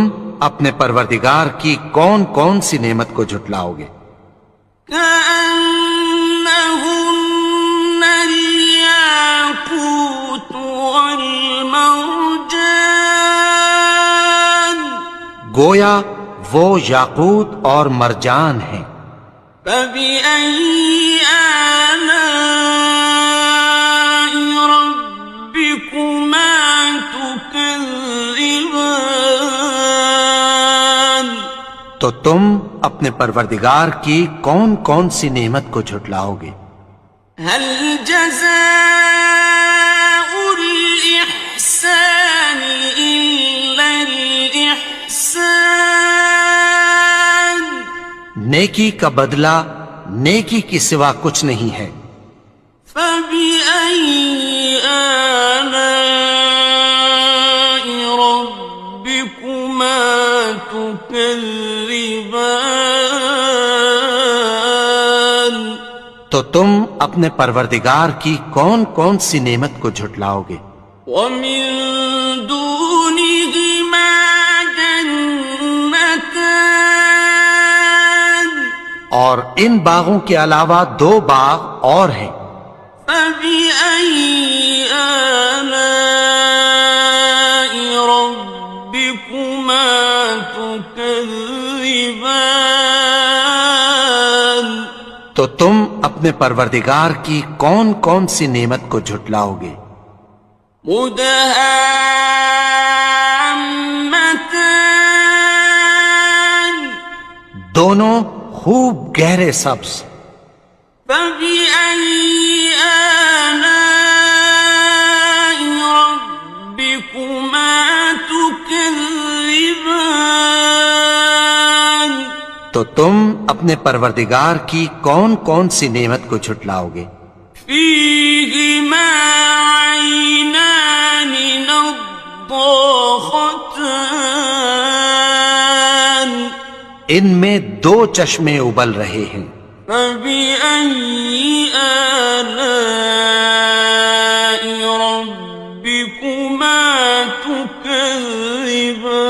Speaker 2: اپنے پروردگار کی کون کون سی نعمت کو جھٹلاؤ گے؟
Speaker 1: كأنهن الياقوت والمرجان
Speaker 2: گویا وہ یاقوت اور مرجان ہیں.
Speaker 1: فبأي آلاء ربكما تكذبان
Speaker 2: تو تم اپنے پروردگار کی کون کون سی نعمت کو جھٹلاؤ گے؟
Speaker 1: هل جزاء الإحسان إلا الإحسان
Speaker 2: نیکی کا بدلہ نیکی کی سوا کچھ نہیں ہے.
Speaker 1: فبأي آلاء ربكما تكذبان
Speaker 2: تو تم اپنے پروردگار کی کون کون سی نعمت کو جھٹلاؤ گے؟
Speaker 1: ومن دونهما جنتان
Speaker 2: اور ان باغوں کے علاوہ دو باغ اور ہیں.
Speaker 1: فبأي آلاء ربكما تكذبان
Speaker 2: تو تم اپنے پروردگار کی کون کون سی نعمت کو جھٹلاؤ گے؟
Speaker 1: مدهامتان
Speaker 2: دونوں خوب گہرے سبز.
Speaker 1: فبأي آلاء ربكما تكذبان
Speaker 2: تو تم اپنے پروردگار کی کون کون سی نعمت کو جھٹلاؤ گے؟
Speaker 1: فيهما عينان نضاختان
Speaker 2: ان میں دو چشمے ابل رہے ہیں.
Speaker 1: فبأي آلاء ربكما تكذبان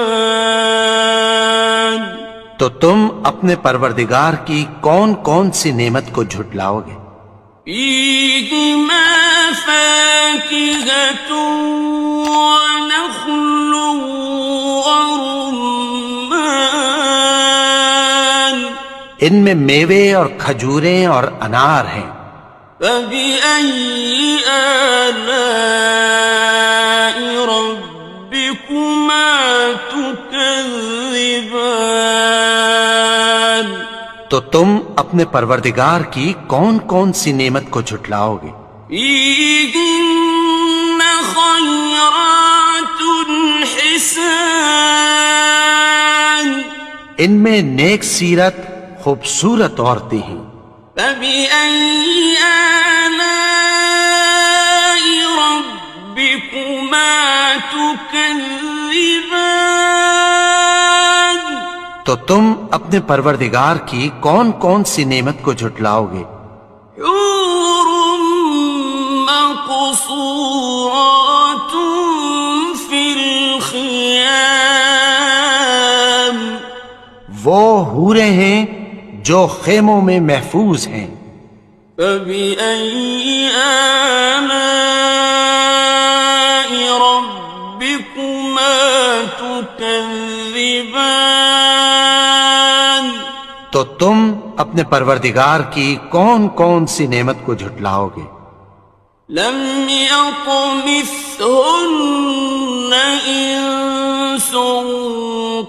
Speaker 2: تو تم اپنے پروردگار کی کون کون سی نعمت کو جھٹلاؤ گے؟
Speaker 1: فيهما فاكهة ونخل ورمان
Speaker 2: ان میں میوے اور کھجوریں اور انار ہیں.
Speaker 1: فبأي آلاء ربكما تكذبان
Speaker 2: تو تم اپنے پروردگار کی کون کون سی نعمت کو جھٹلاؤ گے؟
Speaker 1: فيهن خيرات حسان
Speaker 2: ان میں نیک سیرت خوبصورت عورتیں ہیں.
Speaker 1: فبأي آلاء ربكما تكذبان
Speaker 2: تو تم اپنے پروردگار کی کون کون سی نعمت کو جھٹلاؤ گے؟
Speaker 1: حور مقصورات في الخيام
Speaker 2: وہ حوریں ہیں جو خیموں میں محفوظ ہیں.
Speaker 1: فبأي آلاء ربكما تكذبان
Speaker 2: تو تم اپنے پروردگار کی کون کون سی نعمت کو جھٹلاؤ گے؟
Speaker 1: لم يطمثهن إنس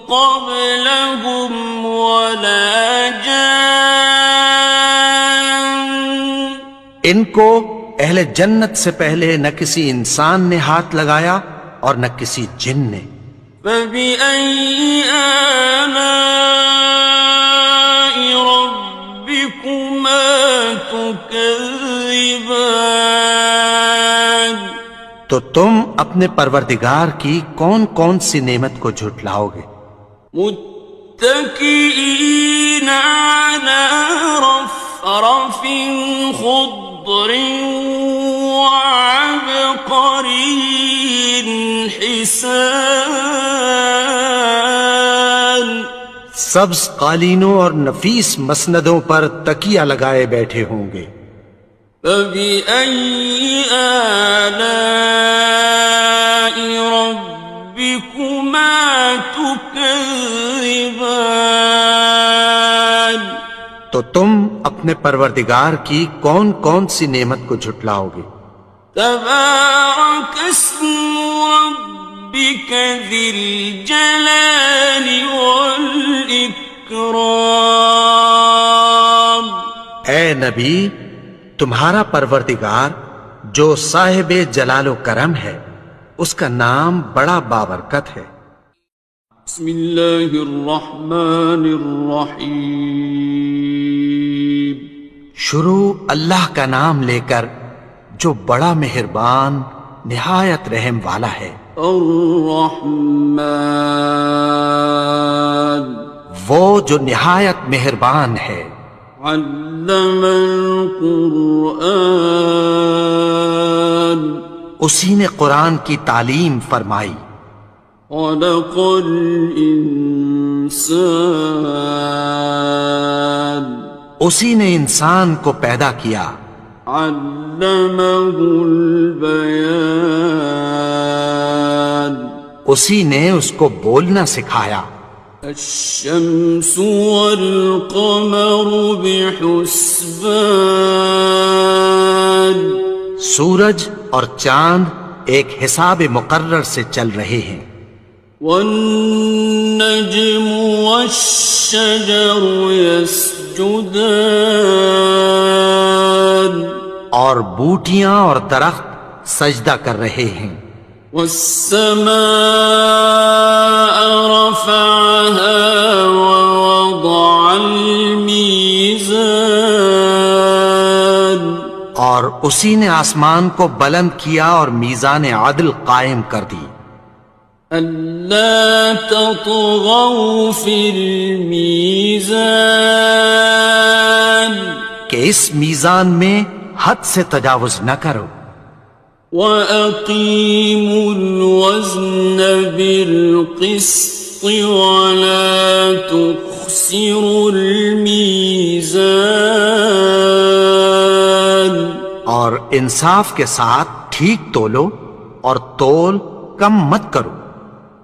Speaker 1: قبلهم ولا جان
Speaker 2: ان کو اہل جنت سے پہلے نہ کسی انسان نے ہاتھ لگایا اور نہ کسی جن نے.
Speaker 1: فبأي آلاء ربكما تكذبان
Speaker 2: تو تم اپنے پروردگار کی کون کون سی نعمت کو جھٹلاؤ گے؟
Speaker 1: متكئين على رفرف خضر وعبقري حسان
Speaker 2: سبز قالینوں اور نفیس مسندوں پر تکیہ لگائے بیٹھے ہوں گے۔
Speaker 1: فبأي آلاء ربكما تكذبان
Speaker 2: تو تم اپنے پروردگار کی کون کون سی نعمت کو جھٹلاؤ گے؟
Speaker 1: تبارك اسم ربك ذي الجلال والإكرام
Speaker 2: اے نبی، تمہارا پروردگار جو صاحب جلال و کرم ہے، اس کا نام بڑا بابرکت ہے۔
Speaker 1: بسم اللہ الرحمن الرحیم
Speaker 2: شروع اللہ کا نام لے کر جو بڑا مہربان نہایت رحم والا ہے۔
Speaker 1: الرحمن
Speaker 2: وہ جو نہایت مہربان ہے۔
Speaker 1: علم القرآن
Speaker 2: اسی نے قرآن کی تعلیم فرمائی۔
Speaker 1: خلق الانسان
Speaker 2: اسی نے انسان کو پیدا کیا۔
Speaker 1: علمہ البیان
Speaker 2: اسی نے اس کو بولنا سکھایا۔
Speaker 1: الشمس والقمر بحسبان
Speaker 2: سورج اور چاند ایک حساب مقرر سے چل رہے ہیں۔
Speaker 1: والنجم والشجر يسجدان
Speaker 2: اور بوٹیاں اور درخت سجدہ کر رہے ہیں۔
Speaker 1: والسماء رفعها ووضع الميزان
Speaker 2: اور اسی نے آسمان کو بلند کیا اور میزان عدل قائم کر دی۔
Speaker 1: ألا تطغوا في الميزان
Speaker 2: کہ اس میزان میں حد سے تجاوز نہ کرو۔
Speaker 1: وَأَقِيمُوا الْوَزْنَ بِالْقِسْطِ وَلَا تُخْسِرُوا الْمِيزَانَ
Speaker 2: اور انصاف کے ساتھ ٹھیک تولو اور تول کم مت کرو۔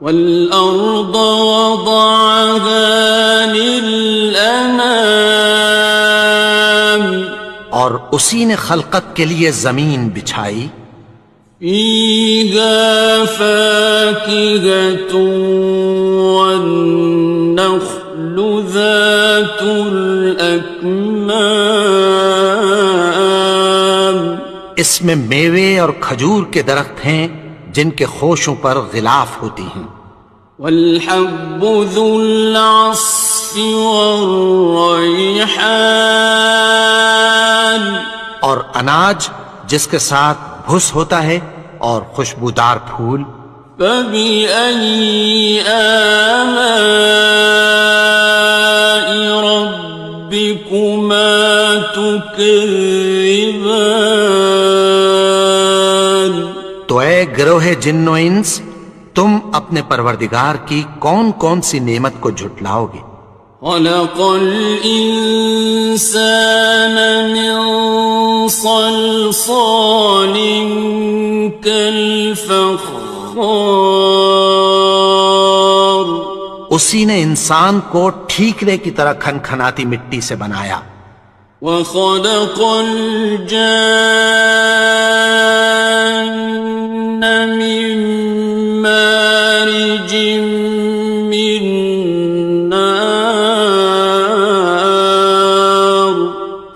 Speaker 1: وَالْأَرْضَ وَضَعَهَا لِلْأَنَامِ
Speaker 2: اور اسی نے خلقت کے لیے زمین بچھائی۔
Speaker 1: فِيهَا فَاكِهَةٌ وَالنَّخْلُ ذَاتُ الْأَكْمَامِ
Speaker 2: اس میں میوے اور کھجور کے درخت ہیں جن کے خوشوں پر غلاف ہوتی ہیں۔
Speaker 1: وَالْحَبُّ ذُو الْعَصْفِ وَالرَّيْحَانِ
Speaker 2: اور اناج جس کے ساتھ بھس ہوتا ہے اور خوشبودار پھول۔
Speaker 1: فَبِأَيِّ آلَاءِ رَبِّكُمَا تُكَذِّبَانِ
Speaker 2: تو اے گروہ جن و انس، تم اپنے پروردگار کی کون کون سی نعمت کو جھٹلاؤ گے؟
Speaker 1: خلق الإنسان من صلصال كالفخار
Speaker 2: اسی نے انسان کو ٹھیکرے کی طرح کھنکھناتی مٹی سے بنایا۔
Speaker 1: وخلق الجان من مارج من نار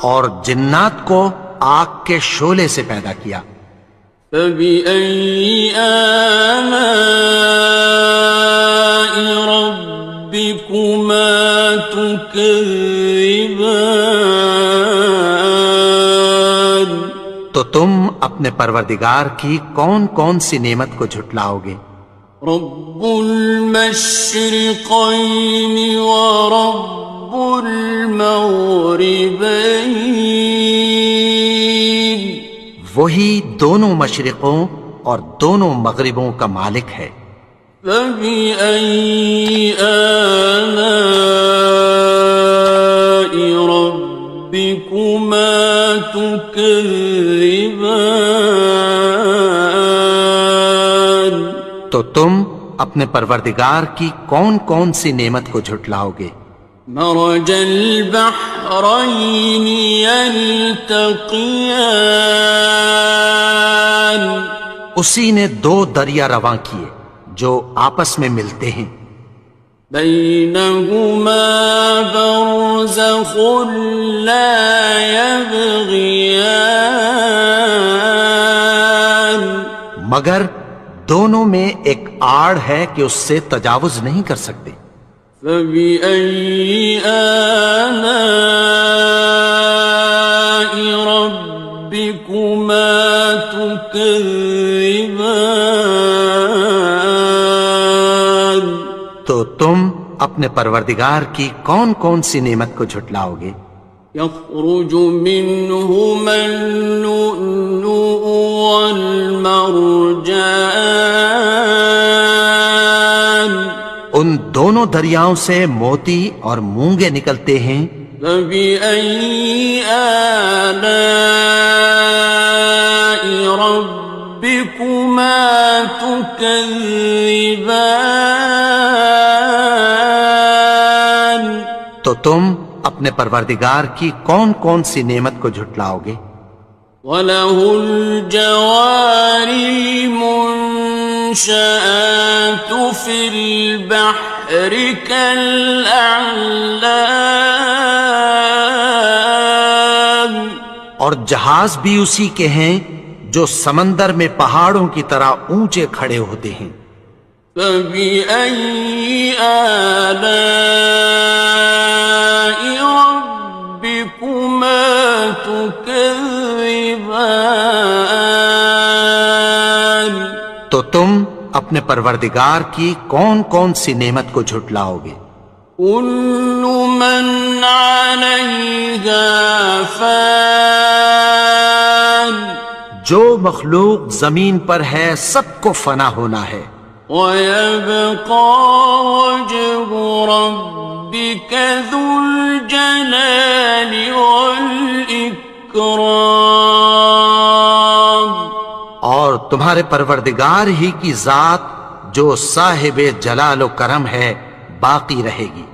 Speaker 2: اور جنات کو آگ کے شعلے سے پیدا کیا۔
Speaker 1: فبأي آلاء ربكما تكذبان
Speaker 2: اپنے پروردگار کی کون کون سی نعمت کو جھٹلاؤ گے؟
Speaker 1: رب المشرقين ورب المغربين،
Speaker 2: وہی دونوں مشرقوں اور دونوں مغربوں کا مالک ہے۔
Speaker 1: فبأي آلاء ربكما تكذبان،
Speaker 2: تو تم اپنے پروردگار کی کون کون سی نعمت کو جھٹلاؤ گے؟
Speaker 1: مرج البحرين يلتقيان،
Speaker 2: اسی نے دو دریا رواں کیے جو آپس میں ملتے ہیں،
Speaker 1: بينهما برزخ لا يبغيان،
Speaker 2: مگر دونوں میں ایک آڑ ہے کہ اس سے تجاوز نہیں کر سکتے۔
Speaker 1: فبأي آلاء ربكما تكذبان،
Speaker 2: تو تم اپنے پروردگار کی کون کون سی نعمت کو جھٹلاؤ گے؟
Speaker 1: يخرج منهما اللؤلؤ والمرجان،
Speaker 2: ان دونوں دریاؤں سے موتی اور مونگے نکلتے ہیں۔
Speaker 1: فبأي آلاء ربكما تكذبان،
Speaker 2: تو تم اپنے پروردگار کی کون کون سی نعمت کو جھٹلاؤ گے؟
Speaker 1: وَلَهُ الْجَوَارِ الْمُنشَآتُ فِي الْبَحْرِ كَالْأَعْلَامِ،
Speaker 2: اور جہاز بھی اسی کے ہیں جو سمندر میں پہاڑوں کی طرح اونچے کھڑے ہوتے ہیں۔
Speaker 1: فَبِأَيِّ آلَاءِ رَبِّكُمَا تُكَذِّبَانِ،
Speaker 2: تو تم اپنے پروردگار کی کون کون سی نعمت کو جھٹلاؤ گے؟
Speaker 1: كُلُّ مَنْ عَلَيْهَا فَانٍ،
Speaker 2: جو مخلوق زمین پر ہے سب کو فنا ہونا ہے،
Speaker 1: وَيَبْقَى وَجْهُ رَبِّكَ ذُو الْجَلَالِ وَالْإِكْرَامِ،
Speaker 2: اور تمہارے پروردگار ہی کی ذات جو صاحب جلال و کرم ہے باقی رہے گی۔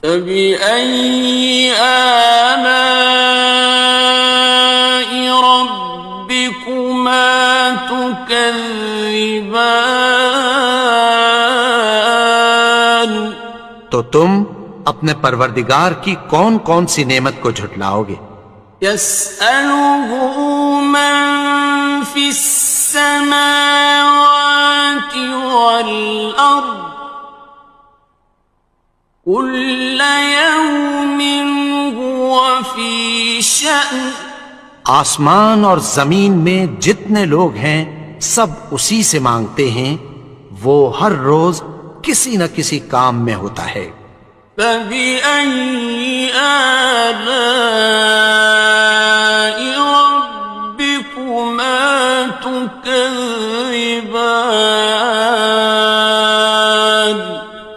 Speaker 1: فَبِأَيِّ آلَاءِ رَبِّكُمَا تُكَذِّبَانِ،
Speaker 2: تو تم اپنے پروردگار کی کون کون سی نعمت کو جھٹلاؤ گے؟
Speaker 1: يَسْأَلُهُ مَن فِي السَّمَاوَاتِ وَالْأَرْضِ كُلَّ يَوْمٍ هُوَ فِي شَأْنٍ،
Speaker 2: آسمان اور زمین میں جتنے لوگ ہیں سب اسی سے مانگتے ہیں، وہ ہر روز کسی نہ کسی کام میں ہوتا ہے۔
Speaker 1: فَبِأَيِّ آلَاءِ رَبِّكُمَا تُكَذِّبَانِ،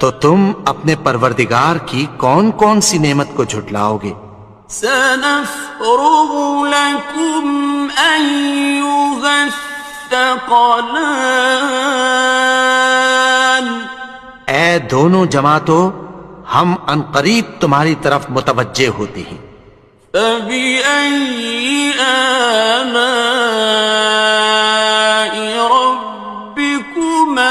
Speaker 2: تو تم اپنے پروردگار کی کون کون سی نعمت کو جھٹلاؤ گے؟
Speaker 1: سَنَفْرُغُ لَكُمْ أَيُّهَ الثَّقَلَانِ،
Speaker 2: اے دونوں جماعتوں، ہم عنقریب تمہاری طرف متوجہ ہوتے ہیں۔
Speaker 1: فَبِأَيِّ آلَاءِ رَبِّكُمَا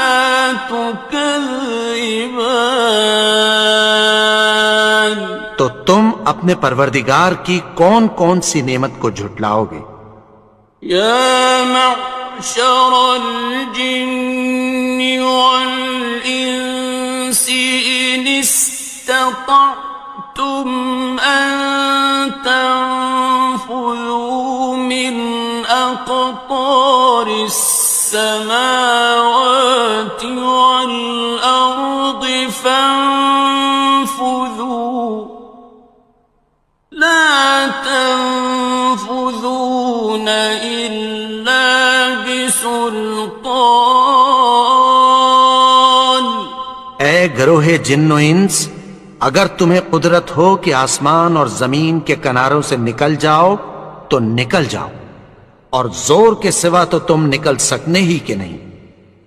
Speaker 1: تُكَذِّبَانِ،
Speaker 2: تو تم اپنے پروردگار کی کون کون سی نعمت کو جھٹلاؤ گے؟
Speaker 1: يَا مَعْشَرَ الْجِنِّ وَالْإِنسِ إِنِ اسْتَطَعْتُمْ أَن تَنفُذُوا مِنْ أَقْطَارِ فانفذوا لا تنفذون إلا بسلطان
Speaker 2: اے گروہ جن و انس، اگر تمہیں قدرت ہو کہ آسمان اور زمین کے کناروں سے نکل جاؤ تو نکل جاؤ، اور زور کے سوا تو تم نکل سکنے ہی کہ نہیں۔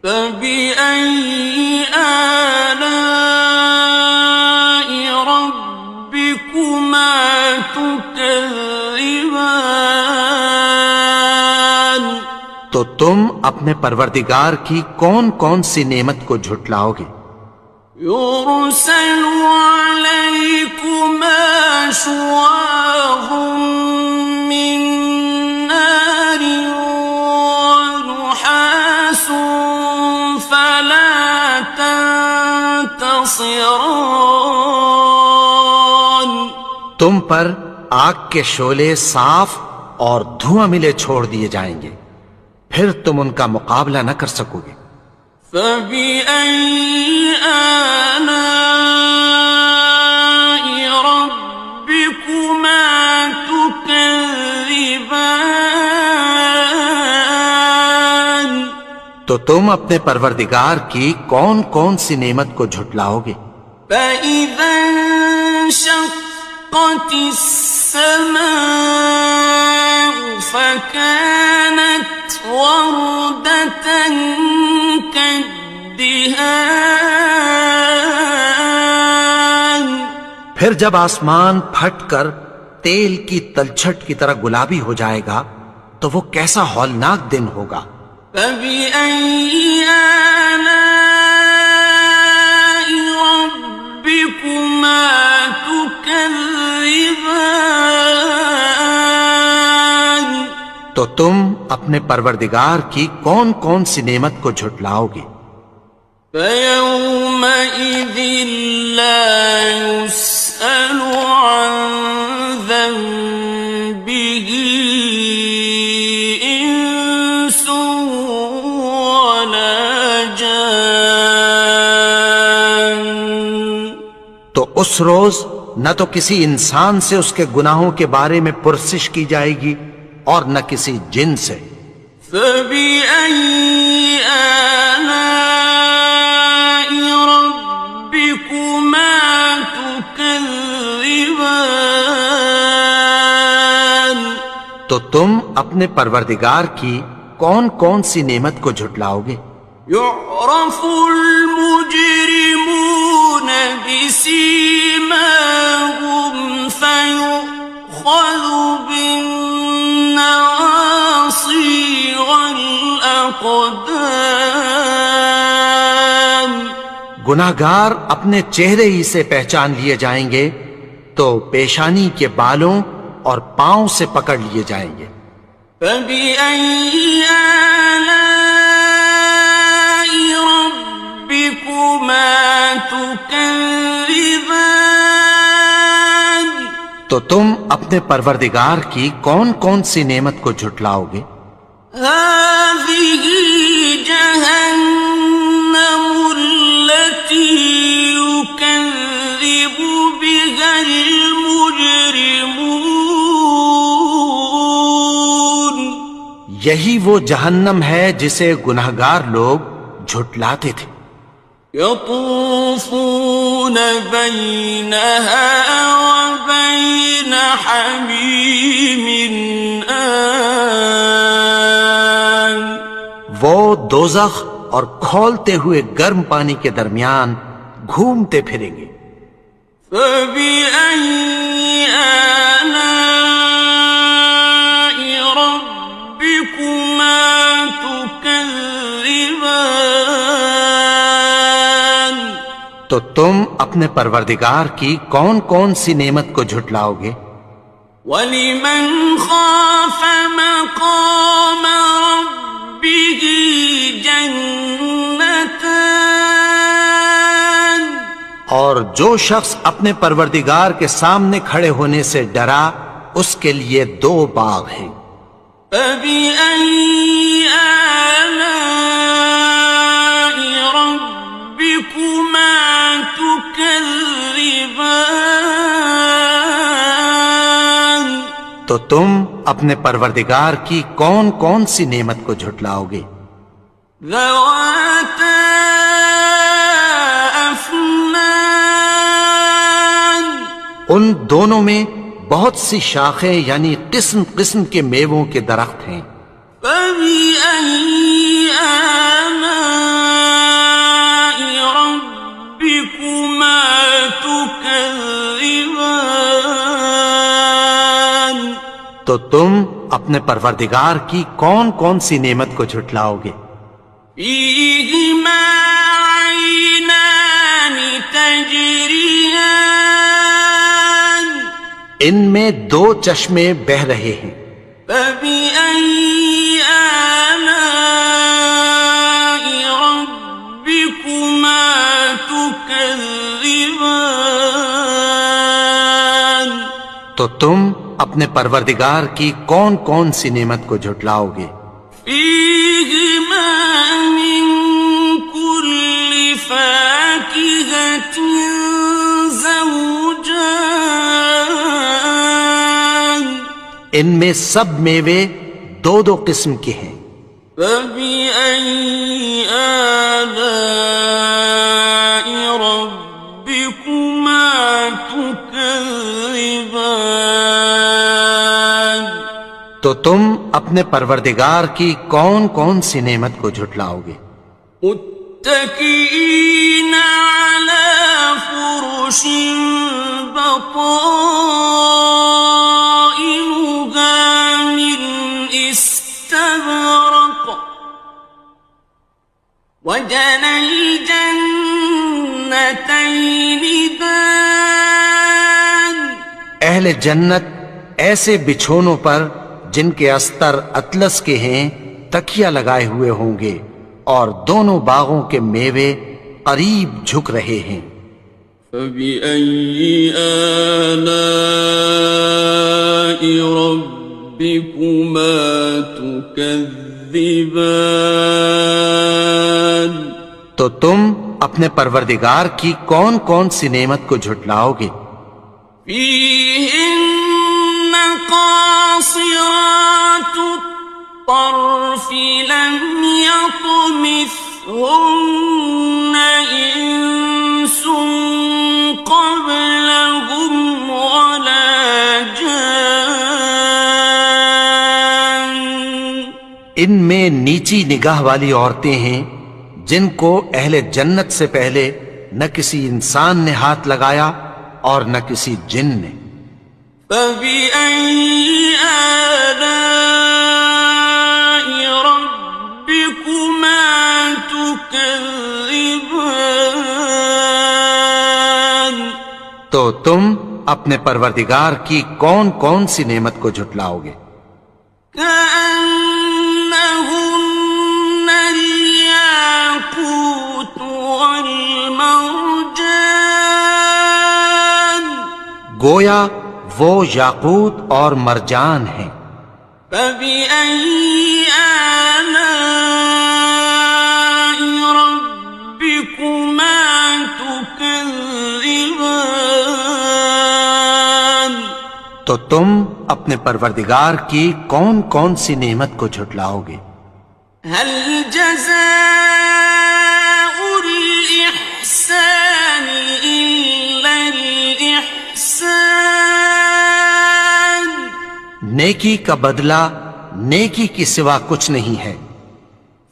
Speaker 1: فَبِأَيِّ آلَاءِ رَبِّكُمَا تُكَذِّبَانِ
Speaker 2: تو تم اپنے پروردگار کی کون کون سی نعمت کو جھٹلاؤ گے؟
Speaker 1: يُرْسَلُ عَلَيْكُمَا شُوَاظٌ مِّن نَّارٍ وَنُحَاسٌ فَلَا تَنتَصِرَانِ
Speaker 2: تم پر آگ کے شعلے صاف اور دھواں ملے چھوڑ دیے جائیں گے، پھر تم ان کا مقابلہ نہ کر سکو گے۔
Speaker 1: فَبِأَيِّ آلَاءِ رَبِّكُمَا تُكَذِّبَانِ
Speaker 2: تو تم اپنے پروردگار کی کون کون سی نعمت کو جھٹلاؤ گے؟
Speaker 1: فَإِذَا انشَقَّتِ السَّمَاءُ فَكَانَتْ وَرْدَةً كَالدِّهَانِ
Speaker 2: پھر جب آسمان پھٹ کر تیل کی تلچھٹ کی طرح گلابی ہو جائے گا تو وہ کیسا ہولناک دن ہوگا۔
Speaker 1: فَبِأَيِّ آلَاءِ رَبِّكُمَا تُكَذِّبَانِ
Speaker 2: تو تم اپنے پروردگار کی کون کون سی نعمت کو جھٹلاؤ گے؟
Speaker 1: فَيَوْمَئِذٍ لَا يُسْأَلُ عَن ذَنبِهِ إِنسٌ وَلَا جَانٌّ
Speaker 2: تو اس روز نہ تو کسی انسان سے اس کے گناہوں کے بارے میں پرسش کی جائے گی اور نہ کسی جن سے۔
Speaker 1: فَبِأَيِّ آلَاءِ رَبِّكُمَا تُكَذِّبَانِ
Speaker 2: تو تم اپنے پروردگار کی کون کون سی نعمت کو جھٹلاؤ گے؟
Speaker 1: يُعْرَفُ الْمُجْرِمُونَ بِسِيمَاهُمْ فَيُؤْخَذُ بِالنَّوَاصِي وَالْأَقْدَامِ
Speaker 2: گناہگار اپنے چہرے ہی سے پہچان لیے جائیں گے تو پیشانی کے بالوں اور پاؤں سے پکڑ لیے جائیں گے۔
Speaker 1: فَبِأَيِّ آلَاءِ رَبِّكُمَا تُكَذِّبَانِ
Speaker 2: تو تم اپنے پروردگار کی کون کون سی نعمت کو جھٹلاؤ گے؟
Speaker 1: هَٰذِهِ جَهَنَّمُ الَّتِي يُكَذِّبُ بِهَا الْمُجْرِمُونَ
Speaker 2: یہی وہ جہنم ہے جسے گناہگار لوگ جھٹلاتے تھے۔
Speaker 1: يَطُوفُونَ بَيْنَهَا وَبَيْنَ حَمِيمٍ آنٍ
Speaker 2: وہ دوزخ اور کھولتے ہوئے گرم پانی کے درمیان گھومتے پھریں گے۔
Speaker 1: فَبِأَيِّ آلَاءِ رَبِّكُمَا تُكَذِّبَانِ
Speaker 2: تو تم اپنے پروردگار کی کون کون سی نعمت کو جھٹلاؤ گے؟
Speaker 1: وَلِمَنْ خَافَ مَقَامَ رَبِّهِ جَنَّتَانِ
Speaker 2: اور جو شخص اپنے پروردگار کے سامنے کھڑے ہونے سے ڈرا اس کے لیے 2 باغ ہیں۔
Speaker 1: فَبِأَيِّ آلَاءِ رَبِّكُمَا
Speaker 2: تو تم اپنے پروردگار کی کون کون سی نعمت کو جھٹلاؤ گے؟
Speaker 1: ذواتا افنان،
Speaker 2: ان دونوں میں بہت سی شاخیں یعنی قسم قسم کے میووں کے درخت ہیں۔
Speaker 1: فبأي آلاء ربكما تكذبان،
Speaker 2: تو تم اپنے پروردگار کی کون کون سی نعمت کو جھٹلاؤ گے؟
Speaker 1: فيهما عينان تجريان،
Speaker 2: ان میں دو چشمے بہ رہے ہیں۔
Speaker 1: فبأي آلاء ربكما تكذبان،
Speaker 2: تو تم اپنے پروردگار کی کون کون سی نعمت کو جھٹلاؤ گے؟
Speaker 1: فيهما من كل فاكهة زوجان،
Speaker 2: ان میں سب میوے دو دو قسم کے ہیں۔
Speaker 1: فبأي آلاء ربكما تكذبان،
Speaker 2: تو تم اپنے پروردگار کی کون کون سی نعمت کو جھٹلاؤ گے؟
Speaker 1: متكئين على فرش بطائنها من استبرق، وجنى الجنتين دان،
Speaker 2: اہل جنت ایسے بچھونوں پر جن کے استر اطلس کے ہیں تکیہ لگائے ہوئے ہوں گے، اور دونوں باغوں کے میوے قریب جھک رہے ہیں۔
Speaker 1: فبأي آلاء ربكما تكذبان،
Speaker 2: تو تم اپنے پروردگار کی کون کون سی نعمت کو جھٹلاؤ گے؟
Speaker 1: فيهن قاصرات الطرف لم يطمثهن إنس قبلهم ولا جان،
Speaker 2: ان میں نیچی نگاہ والی عورتیں ہیں جن کو اہل جنت سے پہلے نہ کسی انسان نے ہاتھ لگایا اور نہ کسی جن نے۔
Speaker 1: فبأي آلاء ربكما تكذبان،
Speaker 2: تو تم اپنے پروردگار کی کون کون سی نعمت کو جھٹلاؤ گے؟
Speaker 1: كأنهن الياقوت والمرجان،
Speaker 2: گویا وہ یاقوت اور مرجان ہیں۔
Speaker 1: فبأي آلاء ربكما تكذبان،
Speaker 2: تو تم اپنے پروردگار کی کون کون سی نعمت کو جھٹلاؤ گے؟
Speaker 1: هل جزاء الإحسان إلا الإحسان،
Speaker 2: نیکی کا بدلہ نیکی کی سوا کچھ نہیں ہے۔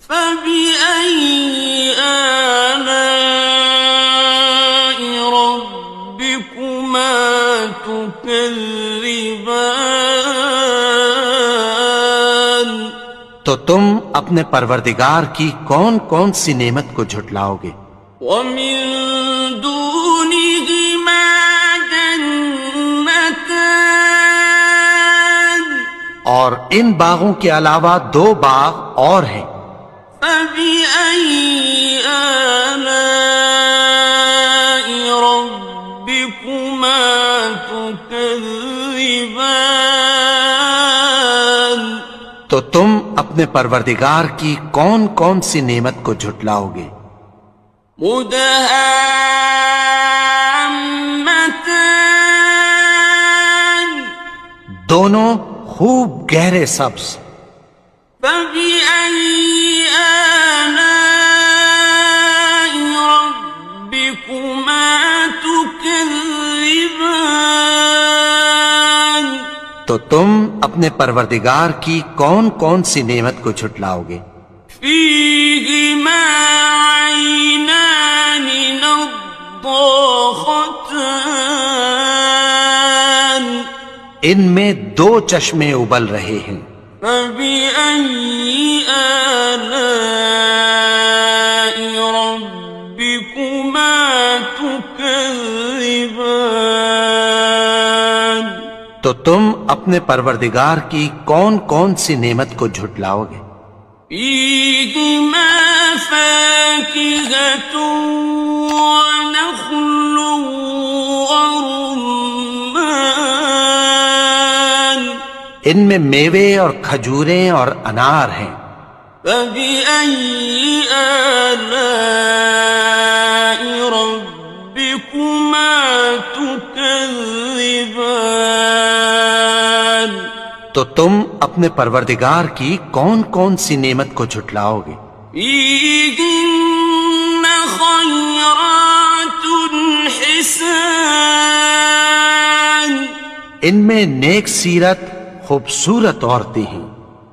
Speaker 1: فبأي آلاء ربكما تكذبان،
Speaker 2: تو تم اپنے پروردگار کی کون کون سی نعمت کو جھٹلاؤ گے؟
Speaker 1: ومن دونهما جنتان،
Speaker 2: اور ان باغوں کے علاوہ دو باغ اور ہیں۔
Speaker 1: فبأي آلاء ربكما تكذبان،
Speaker 2: تو تم اپنے پروردگار کی کون کون سی نعمت کو جھٹلاؤ گے؟
Speaker 1: مدهامتان،
Speaker 2: دونوں خوب گہرے سبز.
Speaker 1: فبأي آلاء ربكما تكذبان
Speaker 2: تو تم اپنے پروردگار کی کون کون سی نعمت کو جھٹلاؤ گے؟
Speaker 1: فيهما عينان نضاختان
Speaker 2: ان میں دو چشمے ابل رہے ہیں.
Speaker 1: فبأي آلاء ربكما تكذبان
Speaker 2: تو تم اپنے پروردگار کی کون کون سی نعمت کو جھٹلاؤ گے؟
Speaker 1: فيهما فاكهة ونخل ورمان
Speaker 2: ان میں میوے اور کھجوریں اور انار ہیں.
Speaker 1: فبأي آلاء ربكما تكذبان
Speaker 2: تو تم اپنے پروردگار کی کون کون سی نعمت کو جھٹلاؤ گے؟
Speaker 1: فيهن خيرات حسان
Speaker 2: ان میں نیک سیرت خوبصورت عورتیں ہیں.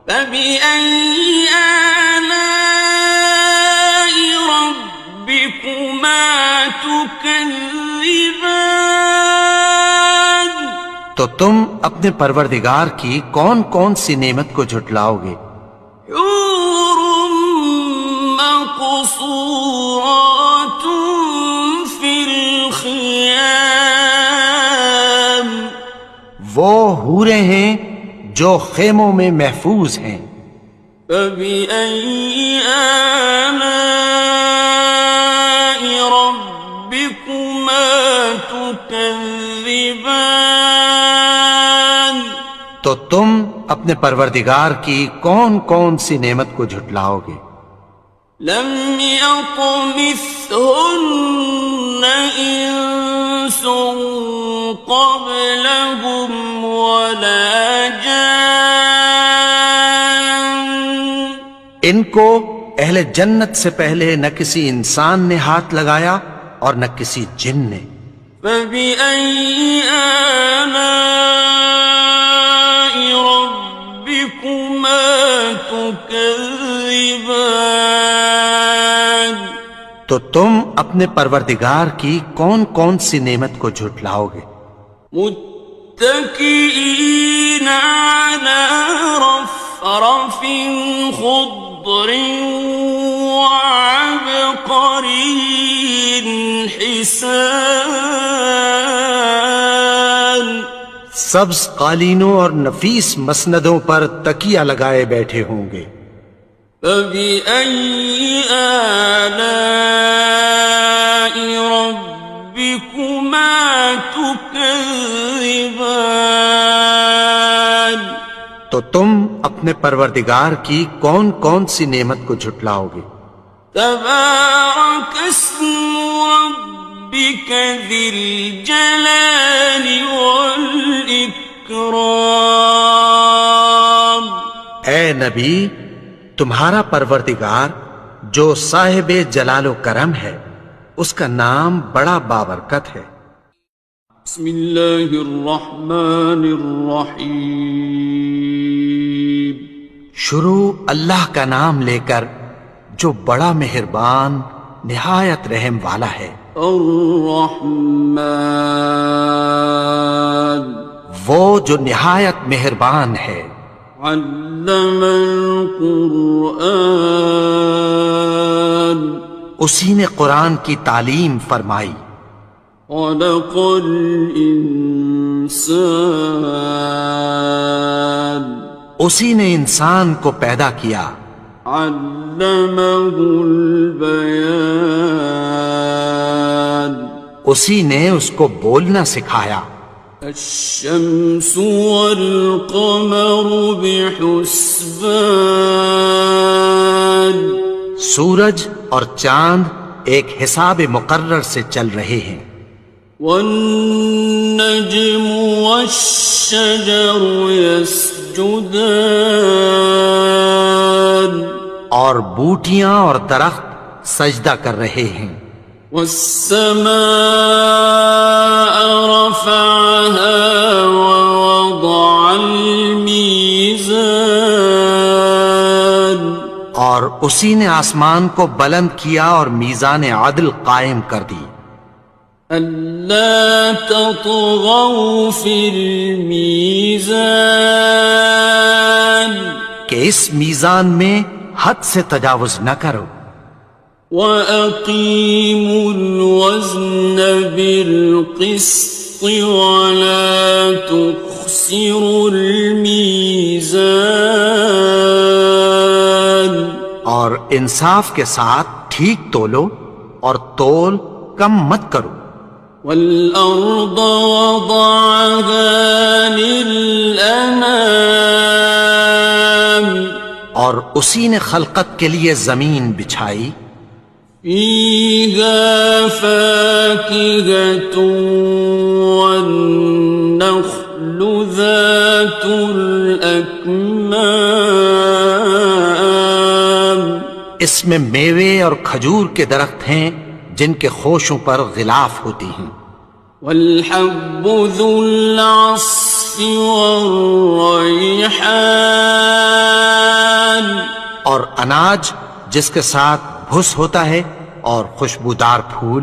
Speaker 1: فبأي آلاء ربكما تكذبان
Speaker 2: تو تم اپنے پروردگار کی کون کون سی نعمت کو جھٹلاؤ گے؟
Speaker 1: حور مقصورات في الخيام
Speaker 2: وہ حوریں ہیں جو خیموں میں محفوظ ہیں.
Speaker 1: فبأي آلاء ربكما تكذبان
Speaker 2: تو تم اپنے پروردگار کی کون کون سی نعمت کو جھٹلاؤ گے؟
Speaker 1: لم يطمثهن إنس قبلهم ولا جان
Speaker 2: ان کو اہل جنت سے پہلے نہ کسی انسان نے ہاتھ لگایا اور نہ کسی جن نے.
Speaker 1: فبأي آلاء ربكما تكذبان
Speaker 2: تو تم اپنے پروردگار کی کون کون سی نعمت کو جھٹلاؤ گے؟
Speaker 1: متكئين على رفرف خضر وعبقري حسان
Speaker 2: سبز قالینوں اور نفیس مسندوں پر تکیہ لگائے بیٹھے ہوں گے.
Speaker 1: فبأي آلاء ربكما تكذبان
Speaker 2: تو تم اپنے پروردگار کی کون کون سی نعمت کو جھٹلاؤ گے؟
Speaker 1: تبارك اسم ربك ذي الجلال والإكرام
Speaker 2: اے نبی، تمہارا پروردگار جو صاحب جلال و کرم ہے اس کا نام بڑا بابرکت ہے.
Speaker 1: بسم اللہ الرحمن الرحیم
Speaker 2: شروع اللہ کا نام لے کر جو بڑا مہربان نہایت رحم والا ہے.
Speaker 1: الرحمن
Speaker 2: وہ جو نہایت مہربان ہے.
Speaker 1: علم القرآن
Speaker 2: اسی نے قرآن کی تعلیم فرمائی.
Speaker 1: خلق الانسان
Speaker 2: اسی نے انسان کو پیدا کیا.
Speaker 1: علمه البیان
Speaker 2: اسی نے اس کو بولنا سکھایا.
Speaker 1: الشمس والقمر بحسبان
Speaker 2: سورج اور چاند ایک حساب مقرر سے چل رہے ہیں.
Speaker 1: والنجم والشجر يسجدان يسجدان
Speaker 2: اور بوٹیاں اور درخت سجدہ کر رہے ہیں.
Speaker 1: والسماء رفعها ووضع الميزان
Speaker 2: اور اسی نے آسمان کو بلند کیا اور میزان عدل قائم کر دی.
Speaker 1: ألا تطغوا في الميزان
Speaker 2: کہ اس میزان میں حد سے تجاوز نہ کرو.
Speaker 1: وَأَقِيمُوا الْوَزْنَ بِالْقِسْطِ وَلَا تُخْسِرُوا الْمِيزَانَ
Speaker 2: اور انصاف کے ساتھ ٹھیک تولو اور تول کم مت کرو.
Speaker 1: وَالْأَرْضَ وَضَعَهَا لِلْأَنَامِ
Speaker 2: اور اسی نے خلقت کے لیے زمین بچھائی.
Speaker 1: فِيهَا فَاكِهَةٌ وَالنَّخْلُ ذَاتُ الْأَكْمَامِ
Speaker 2: اس میں میوے اور کھجور کے درخت ہیں جن کے خوشوں پر غلاف ہوتی ہیں.
Speaker 1: وَالْحَبُّ ذُو الْعَصْفِ وَالرَّيْحَانِ
Speaker 2: اور اناج جس کے ساتھ بھس ہوتا ہے اور خوشبودار پھول.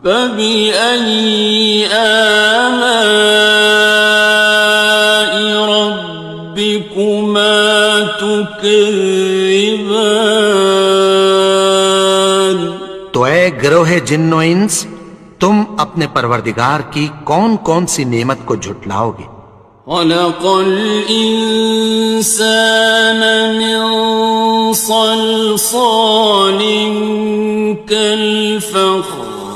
Speaker 1: فَبِأَيِّ آلَاءِ رَبِّكُمَا تُكَذِّبَانِ
Speaker 2: تو اے گروہ جن و انس، تم اپنے پروردگار کی کون کون سی نعمت کو جھٹلاؤ گے؟
Speaker 1: خَلَقَ الْإِنسَانَ مِنْ صَلْصَالٍ كَالْفَخَّارِ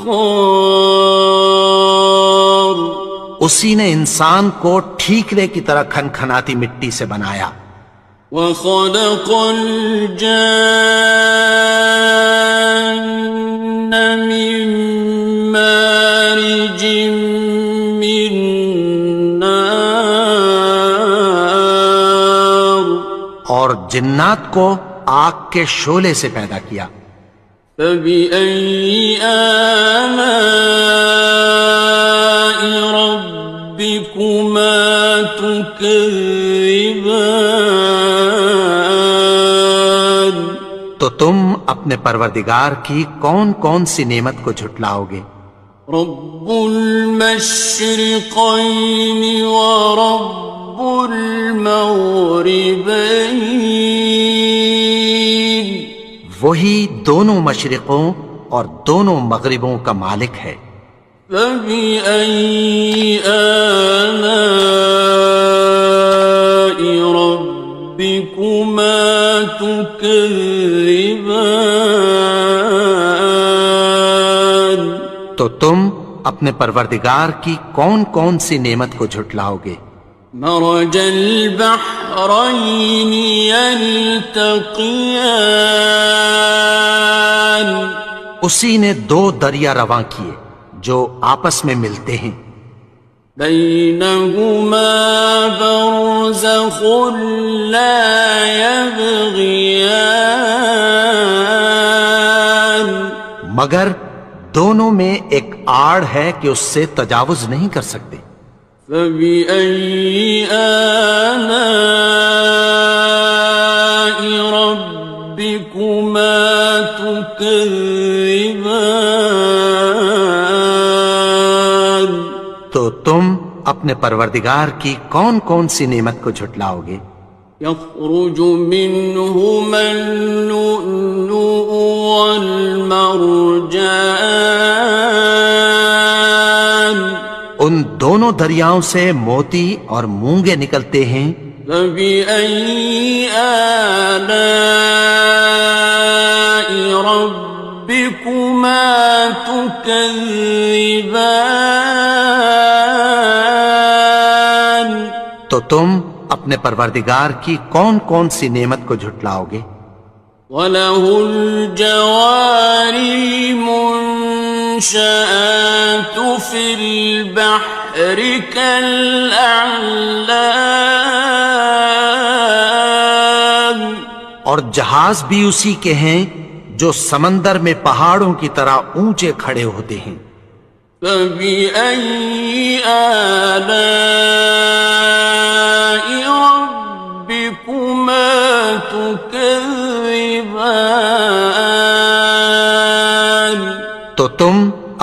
Speaker 2: اسی نے انسان کو ٹھیکرے کی طرح کھنکھناتی مٹی سے بنایا.
Speaker 1: وَخَلَقَ الْجَانَّ مِن مَّارِجٍ مِّن نَّارٍ
Speaker 2: اور جنات کو آگ کے شعلے سے پیدا کیا.
Speaker 1: فَبِأَيِّ آلَاءِ رَبِّكُمَا تُكَذِّبَانِ
Speaker 2: تو تم اپنے پروردگار کی کون کون سی نعمت کو جھٹلاؤ گے؟
Speaker 1: رب المشرقين ورب المغربين
Speaker 2: وہی دونوں مشرقوں اور دونوں مغربوں کا مالک ہے.
Speaker 1: فبأي آلاء ربكما تكذبان
Speaker 2: تو تم اپنے پروردگار کی کون کون سی نعمت کو جھٹلاؤ گے؟
Speaker 1: مرج البحرين يلتقيان
Speaker 2: اسی نے دو دریا رواں کیے جو آپس میں ملتے ہیں.
Speaker 1: بينهما برزخ لا يبغيان
Speaker 2: مگر دونوں میں ایک آڑ ہے کہ اس سے تجاوز نہیں کر سکتے.
Speaker 1: فبأي آلاء ربكما تكذبان
Speaker 2: تو تم اپنے پروردگار کی کون کون سی نعمت کو جھٹلاؤ گے؟
Speaker 1: يخرج منهما اللؤلؤ والمرجان
Speaker 2: ان دونوں دریاؤں سے موتی اور مونگے نکلتے ہیں.
Speaker 1: فبأي آلاء ربكما تكذبان
Speaker 2: تو تم اپنے پروردگار کی کون کون سی نعمت کو جھٹلاؤ گے؟
Speaker 1: وَلَهُ الْجَوَارِ الْمُنشَآتُ المنشآت في البحر كالأعلام
Speaker 2: اور جہاز بھی اسی کے ہیں جو سمندر میں پہاڑوں کی طرح اونچے کھڑے ہوتے ہیں.
Speaker 1: فبأي آلاء ربكما تكذبان
Speaker 2: تو تم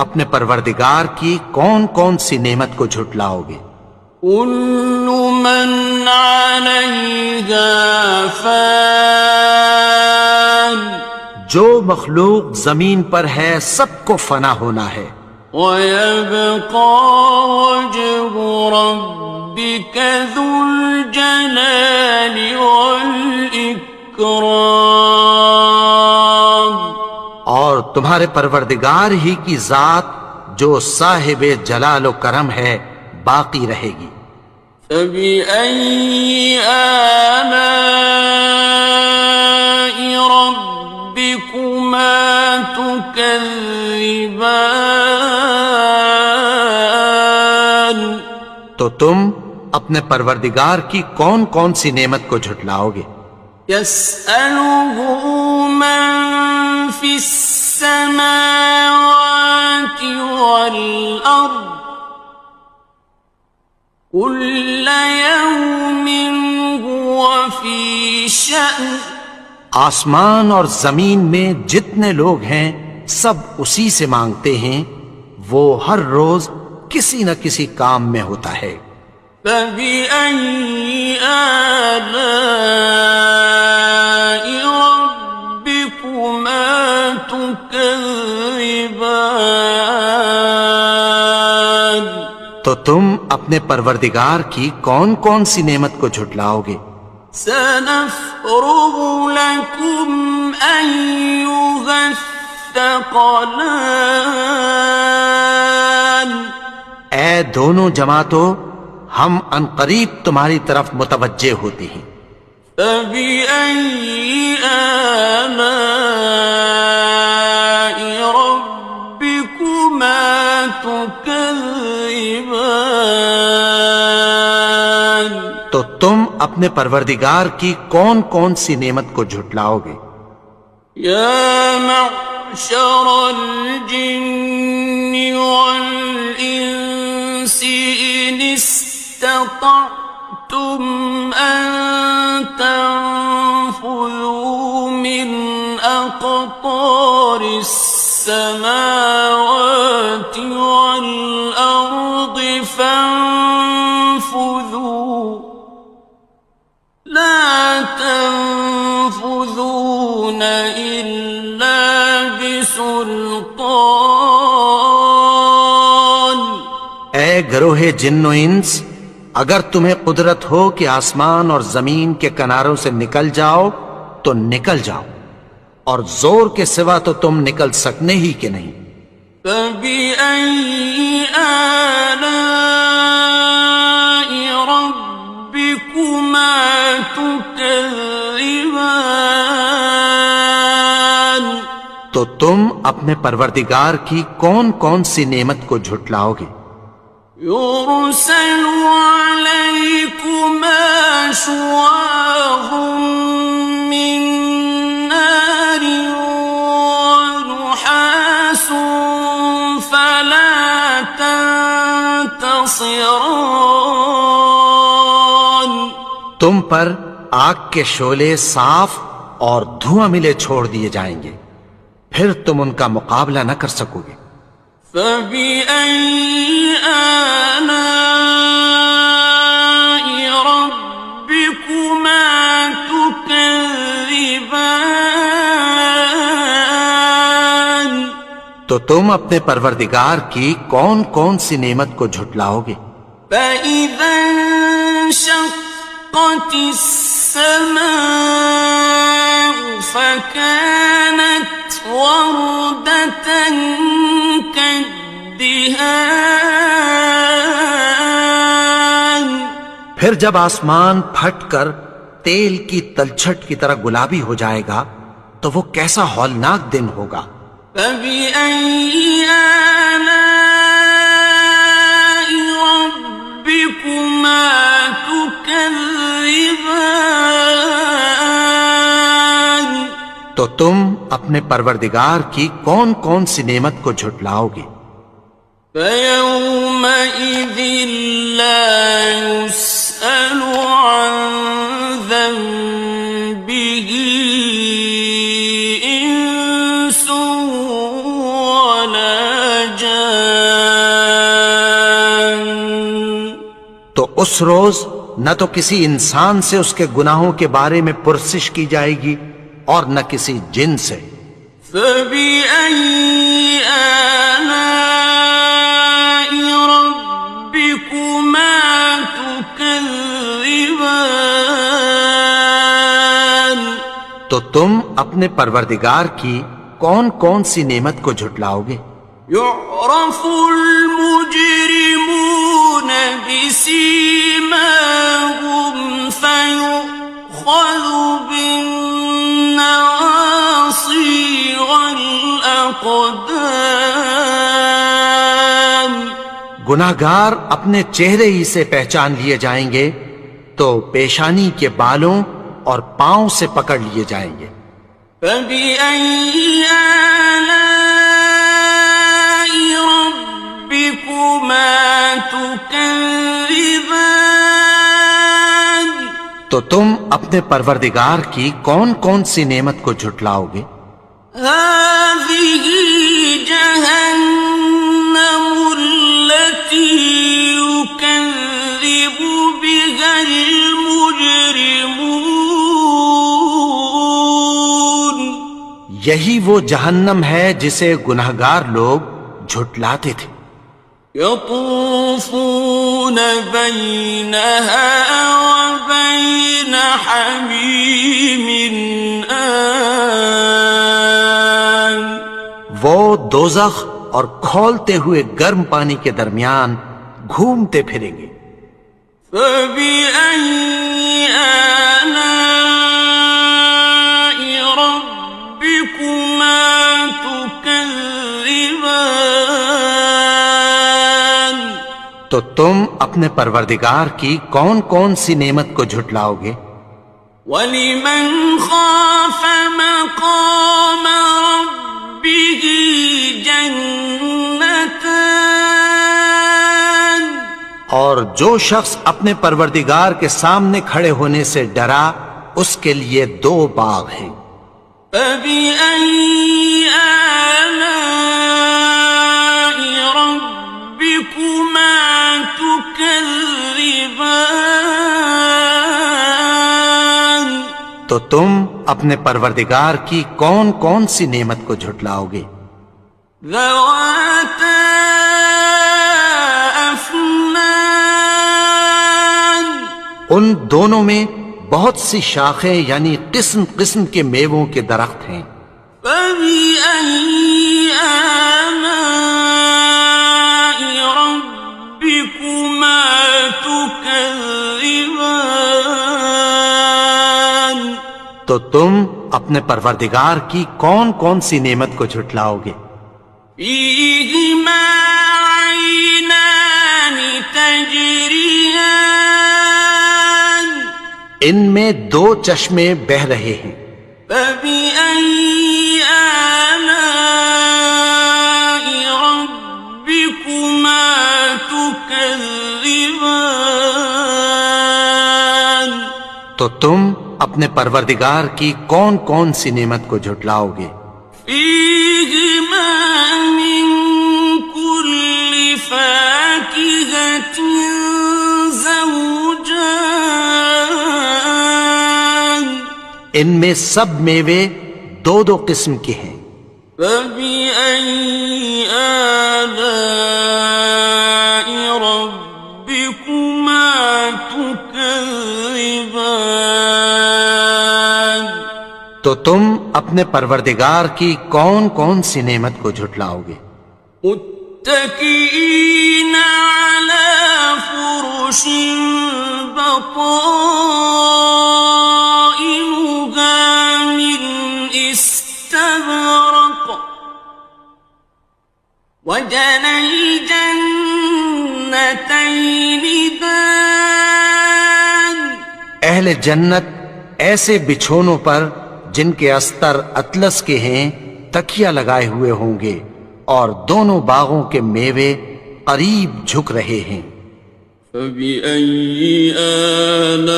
Speaker 2: اپنے پروردگار کی کون کون سی نعمت کو جھٹلاؤ گے؟
Speaker 1: كل من عليها فان
Speaker 2: جو مخلوق زمین پر ہے سب کو فنا ہونا ہے.
Speaker 1: ويبقى وجه ربك ذو الجلال والإكرام
Speaker 2: اور تمہارے پروردگار ہی کی ذات جو صاحب جلال و کرم ہے باقی رہے گی.
Speaker 1: فبأي آلاء ربكما تكذبان
Speaker 2: تو تم اپنے پروردگار کی کون کون سی نعمت کو جھٹلاؤ گے؟
Speaker 1: يسأله من في السماوات والأرض كل يوم هو في شأن
Speaker 2: آسمان اور زمین میں جتنے لوگ ہیں سب اسی سے مانگتے ہیں، وہ ہر روز کسی نہ کسی کام میں ہوتا ہے.
Speaker 1: فبأي آلاء ربكما تكذبان
Speaker 2: تو تم اپنے پروردگار کی کون کون سی نعمت کو جھٹلاؤ گے؟
Speaker 1: سنفرغ لكم أيها الثقلان
Speaker 2: اے دونوں جماعتوں، ہم عنقریب تمہاری طرف متوجہ ہوتے ہیں.
Speaker 1: فبأي آلاء ربكما تكذبان
Speaker 2: تو تم اپنے پروردگار کی کون کون سی نعمت کو جھٹلاؤ گے؟
Speaker 1: يا معشر الجن والإنس إن استطعتم أن تنفذوا من أقطار السماوات والأرض فانفذوا لا تنفذون إلا بسلطان
Speaker 2: اے گروہ جن و انس، اگر تمہیں قدرت ہو کہ آسمان اور زمین کے کناروں سے نکل جاؤ تو نکل جاؤ، اور زور کے سوا تو تم نکل سکنے ہی کہ نہیں.
Speaker 1: فبأي آلاء ربكما تكذبان
Speaker 2: تو تم اپنے پروردگار کی کون کون سی نعمت کو جھٹلاؤ گے؟
Speaker 1: يرسل عليكما شواظ من نار ونحاس فلا تنتصران
Speaker 2: تم پر آگ کے شعلے صاف اور دھواں ملے چھوڑ دیے جائیں گے، پھر تم ان کا مقابلہ نہ کر سکو گے.
Speaker 1: فبأي آلاء ربكما تكذبان
Speaker 2: تو تم اپنے پروردگار کی کون کون سی نعمت کو جھٹلاؤ گے؟
Speaker 1: فإذا انشقت السماء فكانت وردة كالدهان
Speaker 2: پھر جب آسمان پھٹ کر تیل کی تلچھٹ کی طرح گلابی ہو جائے گا تو وہ کیسا ہولناک دن ہوگا.
Speaker 1: فبأي
Speaker 2: تو تم اپنے پروردگار کی کون کون سی نعمت کو جھٹلاؤ گے؟
Speaker 1: فَيَوْمَئِذٍ لَا يُسْأَلُ عَنْ ذَنبِهِ إِنسٌ وَلَا جَانٌ۔
Speaker 2: تو اس روز نہ تو کسی انسان سے اس کے گناہوں کے بارے میں پرسش کی جائے گی اور نہ کسی جن سے۔
Speaker 1: فَبِأَيِّ آلَاءِ رَبِّكُمَا تُكَذِّبَانِ؟
Speaker 2: تو تم اپنے پروردگار کی کون کون سی نعمت کو جھٹلاؤ گے؟
Speaker 1: يُعْرَفُ الْمُجْرِمُونَ بِسِيمَاهُمْ فَيُؤْخَذُ بِالنَّوَاصِي وَالْأَقْدَامِ۔
Speaker 2: گناہگار اپنے چہرے ہی سے پہچان لیے جائیں گے تو پیشانی کے بالوں اور پاؤں سے پکڑ لیے جائیں گے۔
Speaker 1: فَبِأَيِّ آلَاءِ رَبِّكُمَا تُكَذِّبَانِ؟
Speaker 2: تو تم اپنے پروردگار کی کون کون سی نعمت کو جھٹلاؤ گے؟
Speaker 1: هَٰذِهِ جَهَنَّمُ الَّتِي يُكَذِّبُ بِهَا الْمُجْرِمُونَ۔
Speaker 2: یہی وہ جہنم ہے جسے گناہگار لوگ جھٹلاتے تھے۔
Speaker 1: يَطُوفُونَ بَيْنَهَا وَبَيْنَ حَمِيمٍ آنٍ۔
Speaker 2: وہ دوزخ اور کھولتے ہوئے گرم پانی کے درمیان گھومتے پھریں گے۔
Speaker 1: فَبِأَيِّ آلَاءِ رَبِّكُمَا تُكَذِّبَانِ؟
Speaker 2: تو تم اپنے پروردگار کی کون کون سی نعمت کو جھٹلاؤ گے؟
Speaker 1: وَلِمَنْ خَافَ مَقَامَ رَبِّهِ جَنَّتَانِ؟
Speaker 2: اور جو شخص اپنے پروردگار کے سامنے کھڑے ہونے سے ڈرا اس کے لیے دو باغ ہیں۔
Speaker 1: فَبِأَيِّ آلَاءِ رَبِّكُمَا تُكَذِّبَانِ؟
Speaker 2: تو تم اپنے پروردگار کی کون کون سی نعمت کو جھٹلاؤ گے؟
Speaker 1: ذَوَاتَا أَفْنَانٍ۔
Speaker 2: ان دونوں میں بہت سی شاخیں یعنی قسم قسم کے میووں کے درخت ہیں۔
Speaker 1: فَبِأَيِّ آلَاءِ رَبِّكُمَا تُكَذِّبَانِ؟
Speaker 2: تو تم اپنے پروردگار کی کون کون سی نعمت کو جھٹلاؤ گے؟
Speaker 1: فِيهِمَا عَيْنَانِ تَجْرِيَانِ۔
Speaker 2: ان میں دو چشمے بہہ رہے ہیں۔
Speaker 1: فَبِأَيِّ آلَاءِ رَبِّكُمَا تُكَذِّبَانِ؟
Speaker 2: تو تم اپنے پروردگار کی کون کون سی نعمت کو جھٹلاؤ گے؟
Speaker 1: فِيهِمَا مِن كُلِّ فَاكِهَةٍ زَوْجَانِ۔
Speaker 2: ان میں سب میوے دو دو قسم کے ہیں۔
Speaker 1: فَبِأَيِّ آلَاءِ رَبِّكُمَا تُكَذِّبَانِ؟
Speaker 2: تو تم اپنے پروردگار کی کون کون سی نعمت کو جھٹلاؤ گے؟
Speaker 1: متكئين على فرش بطائنها من استبرق وجنى الجنتين دان۔
Speaker 2: اہل جنت ایسے بچھونوں پر جن کے استر اطلس کے ہیں تکیہ لگائے ہوئے ہوں گے، اور دونوں باغوں کے میوے قریب جھک رہے ہیں۔
Speaker 1: فَبِأَيِّ آلَاءِ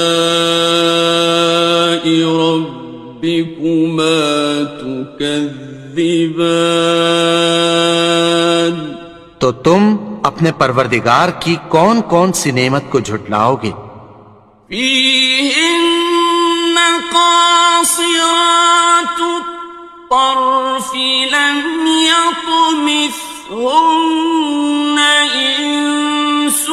Speaker 1: رَبِّكُمَا تُكَذِّبَانِ؟
Speaker 2: تو تم اپنے پروردگار کی کون کون سی نعمت کو جھٹلاؤ گے؟
Speaker 1: فِيهِنَّ قَاصِرَاتُ الطَّرْفِ لَمْ يَطْمِثْهُنَّ إِنسٌ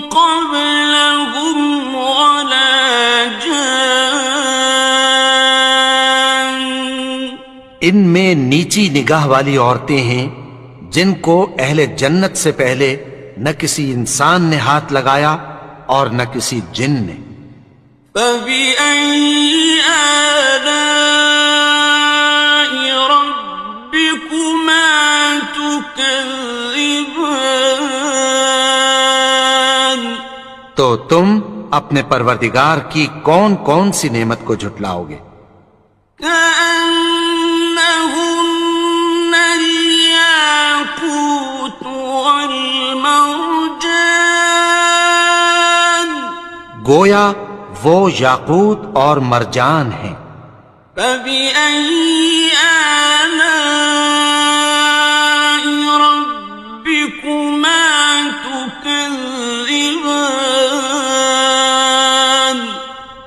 Speaker 1: قَبْلَهُمْ وَلَا جَانٌّ۔
Speaker 2: ان میں نیچی نگاہ والی عورتیں ہیں جن کو اہل جنت سے پہلے نہ کسی انسان نے ہاتھ لگایا اور نہ کسی جن نے۔
Speaker 1: فَبِأَيِّ آلَاءِ رَبِّكُمَا تُكَذِّبَانِ؟
Speaker 2: تو تم اپنے پروردگار کی کون کون سی نعمت کو جھٹلاؤ گے؟
Speaker 1: كَأَنَّهُنَّ الْيَاقُوتُ وَالْمَرْجَانُ،
Speaker 2: گویا وہ یاقوت اور مرجان ہیں۔
Speaker 1: فَبِأَيِّ آلَاءِ رَبِّكُمَا تُكَذِّبَانِ؟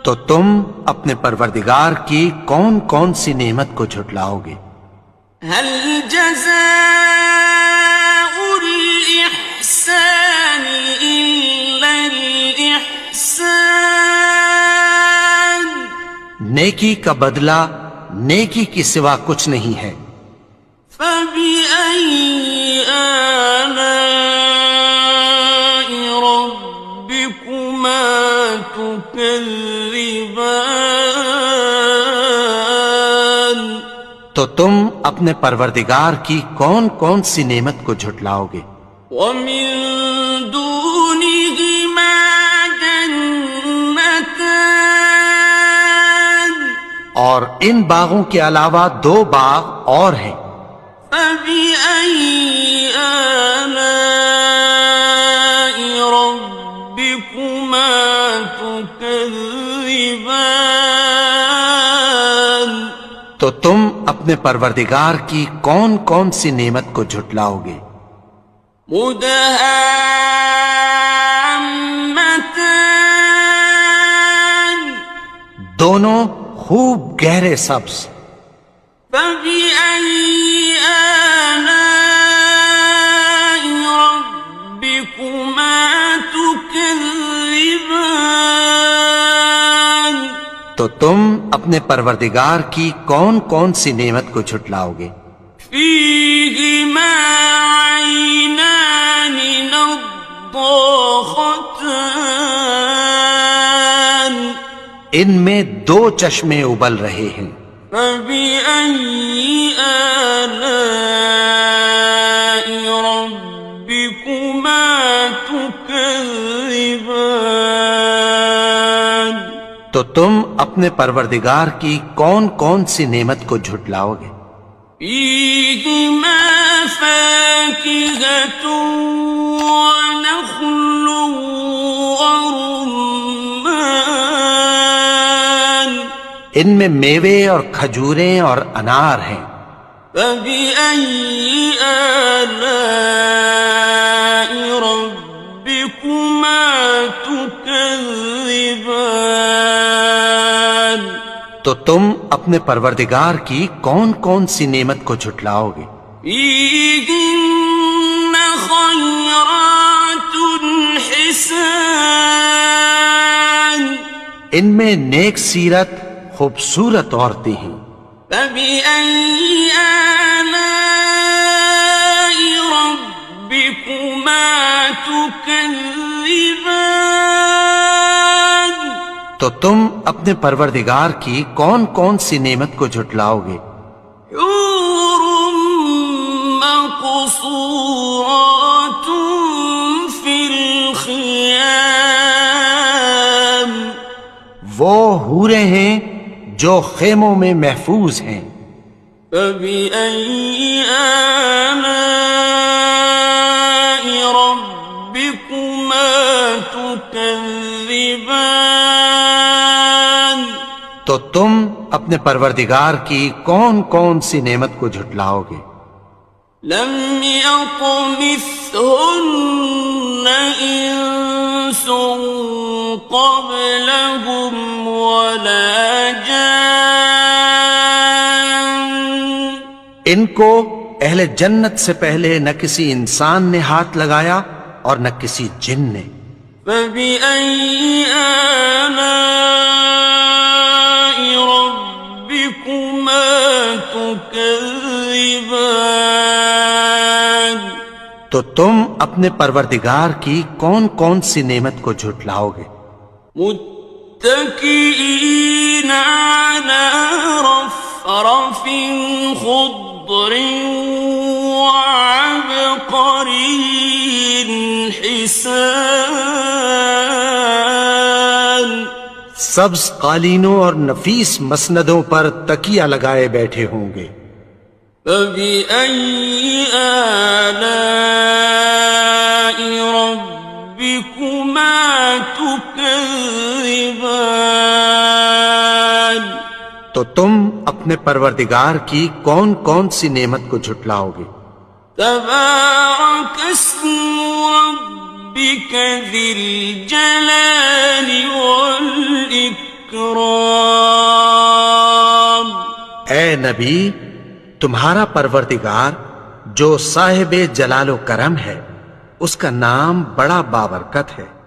Speaker 2: تو تم اپنے پروردگار کی کون کون سی نعمت کو جھٹلاؤ گے؟
Speaker 1: هَلْ جَزَاءُ الْإِحْسَانِ إِلَّا الْإِحْسَانُ؟
Speaker 2: نیکی کا بدلہ نیکی کی سوا کچھ نہیں ہے۔
Speaker 1: فَبِأَيِّ آلَاءِ رَبِّكُمَا تُكَذِّبَانِ؟
Speaker 2: تو تم اپنے پروردگار کی کون کون سی نعمت کو جھٹلاؤ گے؟
Speaker 1: وَمِن دُونِهِمَا جَنَّتَانِ،
Speaker 2: اور ان باغوں کے علاوہ دو باغ اور ہیں۔
Speaker 1: فَبِأَيِّ آلَاءِ رَبِّكُمَا تُكَذِّبَانِ؟
Speaker 2: تو تم اپنے پروردگار کی کون کون سی نعمت کو جھٹلاؤ گے؟
Speaker 1: مُدْهَامَّتَانِ،
Speaker 2: دونوں خوب گہرے سبز۔
Speaker 1: فَبِأَيِّ آلَاءِ رَبِّكُمَا تُكَذِّبَانِ؟
Speaker 2: تو تم اپنے پروردگار کی کون کون سی نعمت کو جھٹلاؤ گے؟
Speaker 1: فِيهِمَا عَيْنَانِ نَضَّاخَتَانِ،
Speaker 2: ان میں دو چشمے ابل رہے ہیں۔
Speaker 1: فَبِأَيِّ آلَاءِ رَبِّكُمَا تُكَذِّبَانِ؟
Speaker 2: تو تم اپنے پروردگار کی کون کون سی نعمت کو جھٹلاؤ گے؟
Speaker 1: فِيهِمَا فَاكِهَةٌ وَنَخْلٌ وَرُمَّانٌ،
Speaker 2: ان میں میوے اور کھجوریں اور انار ہیں۔
Speaker 1: فَبِأَيِّ آلَاءِ رَبِّكُمَا تُكَذِّبَانِ؟
Speaker 2: تو تم اپنے پروردگار کی کون کون سی نعمت کو جھٹلاؤ گے؟
Speaker 1: فِيهِنَّ خَيْرَاتٌ حِسَانٌ،
Speaker 2: ان میں نیک سیرت خوبصورت عورتیں ہیں۔
Speaker 1: فَبِأَيِّ آلَاءِ رَبِّكُمَا تُكَذِّبَانِ؟
Speaker 2: تو تم اپنے پروردگار کی کون کون سی نعمت کو جھٹلاؤ گے؟
Speaker 1: حور مقصورات فی الخیام،
Speaker 2: وہ حوریں ہیں جو خیموں میں محفوظ ہیں۔
Speaker 1: فبأي آلاء ربكما تكذبان
Speaker 2: تو تم اپنے پروردگار کی کون کون سی نعمت کو جھٹلاؤ گے؟
Speaker 1: لم يطمثهن إنس قبلهم ولا جان
Speaker 2: ان کو اہل جنت سے پہلے نہ کسی انسان نے ہاتھ لگایا اور نہ کسی جن نے۔
Speaker 1: فبأي آلاء ربكما تكذبان
Speaker 2: تو تم اپنے پروردگار کی کون کون سی نعمت کو جھٹلاؤ گے؟
Speaker 1: متكئين على رفرف خضر وعبقري حسان
Speaker 2: سبز قالینوں اور نفیس مسندوں پر تکیہ لگائے بیٹھے ہوں گے۔
Speaker 1: فبأي آلاء ربكما تكذبان
Speaker 2: تو تم اپنے پروردگار کی کون کون سی نعمت کو جھٹلاؤ گے؟
Speaker 1: تبارك اسم ربك ذي الجلال والإكرام
Speaker 2: اے نبی، تمہارا پروردگار جو صاحب جلال و کرم ہے، اس کا نام بڑا بابرکت ہے۔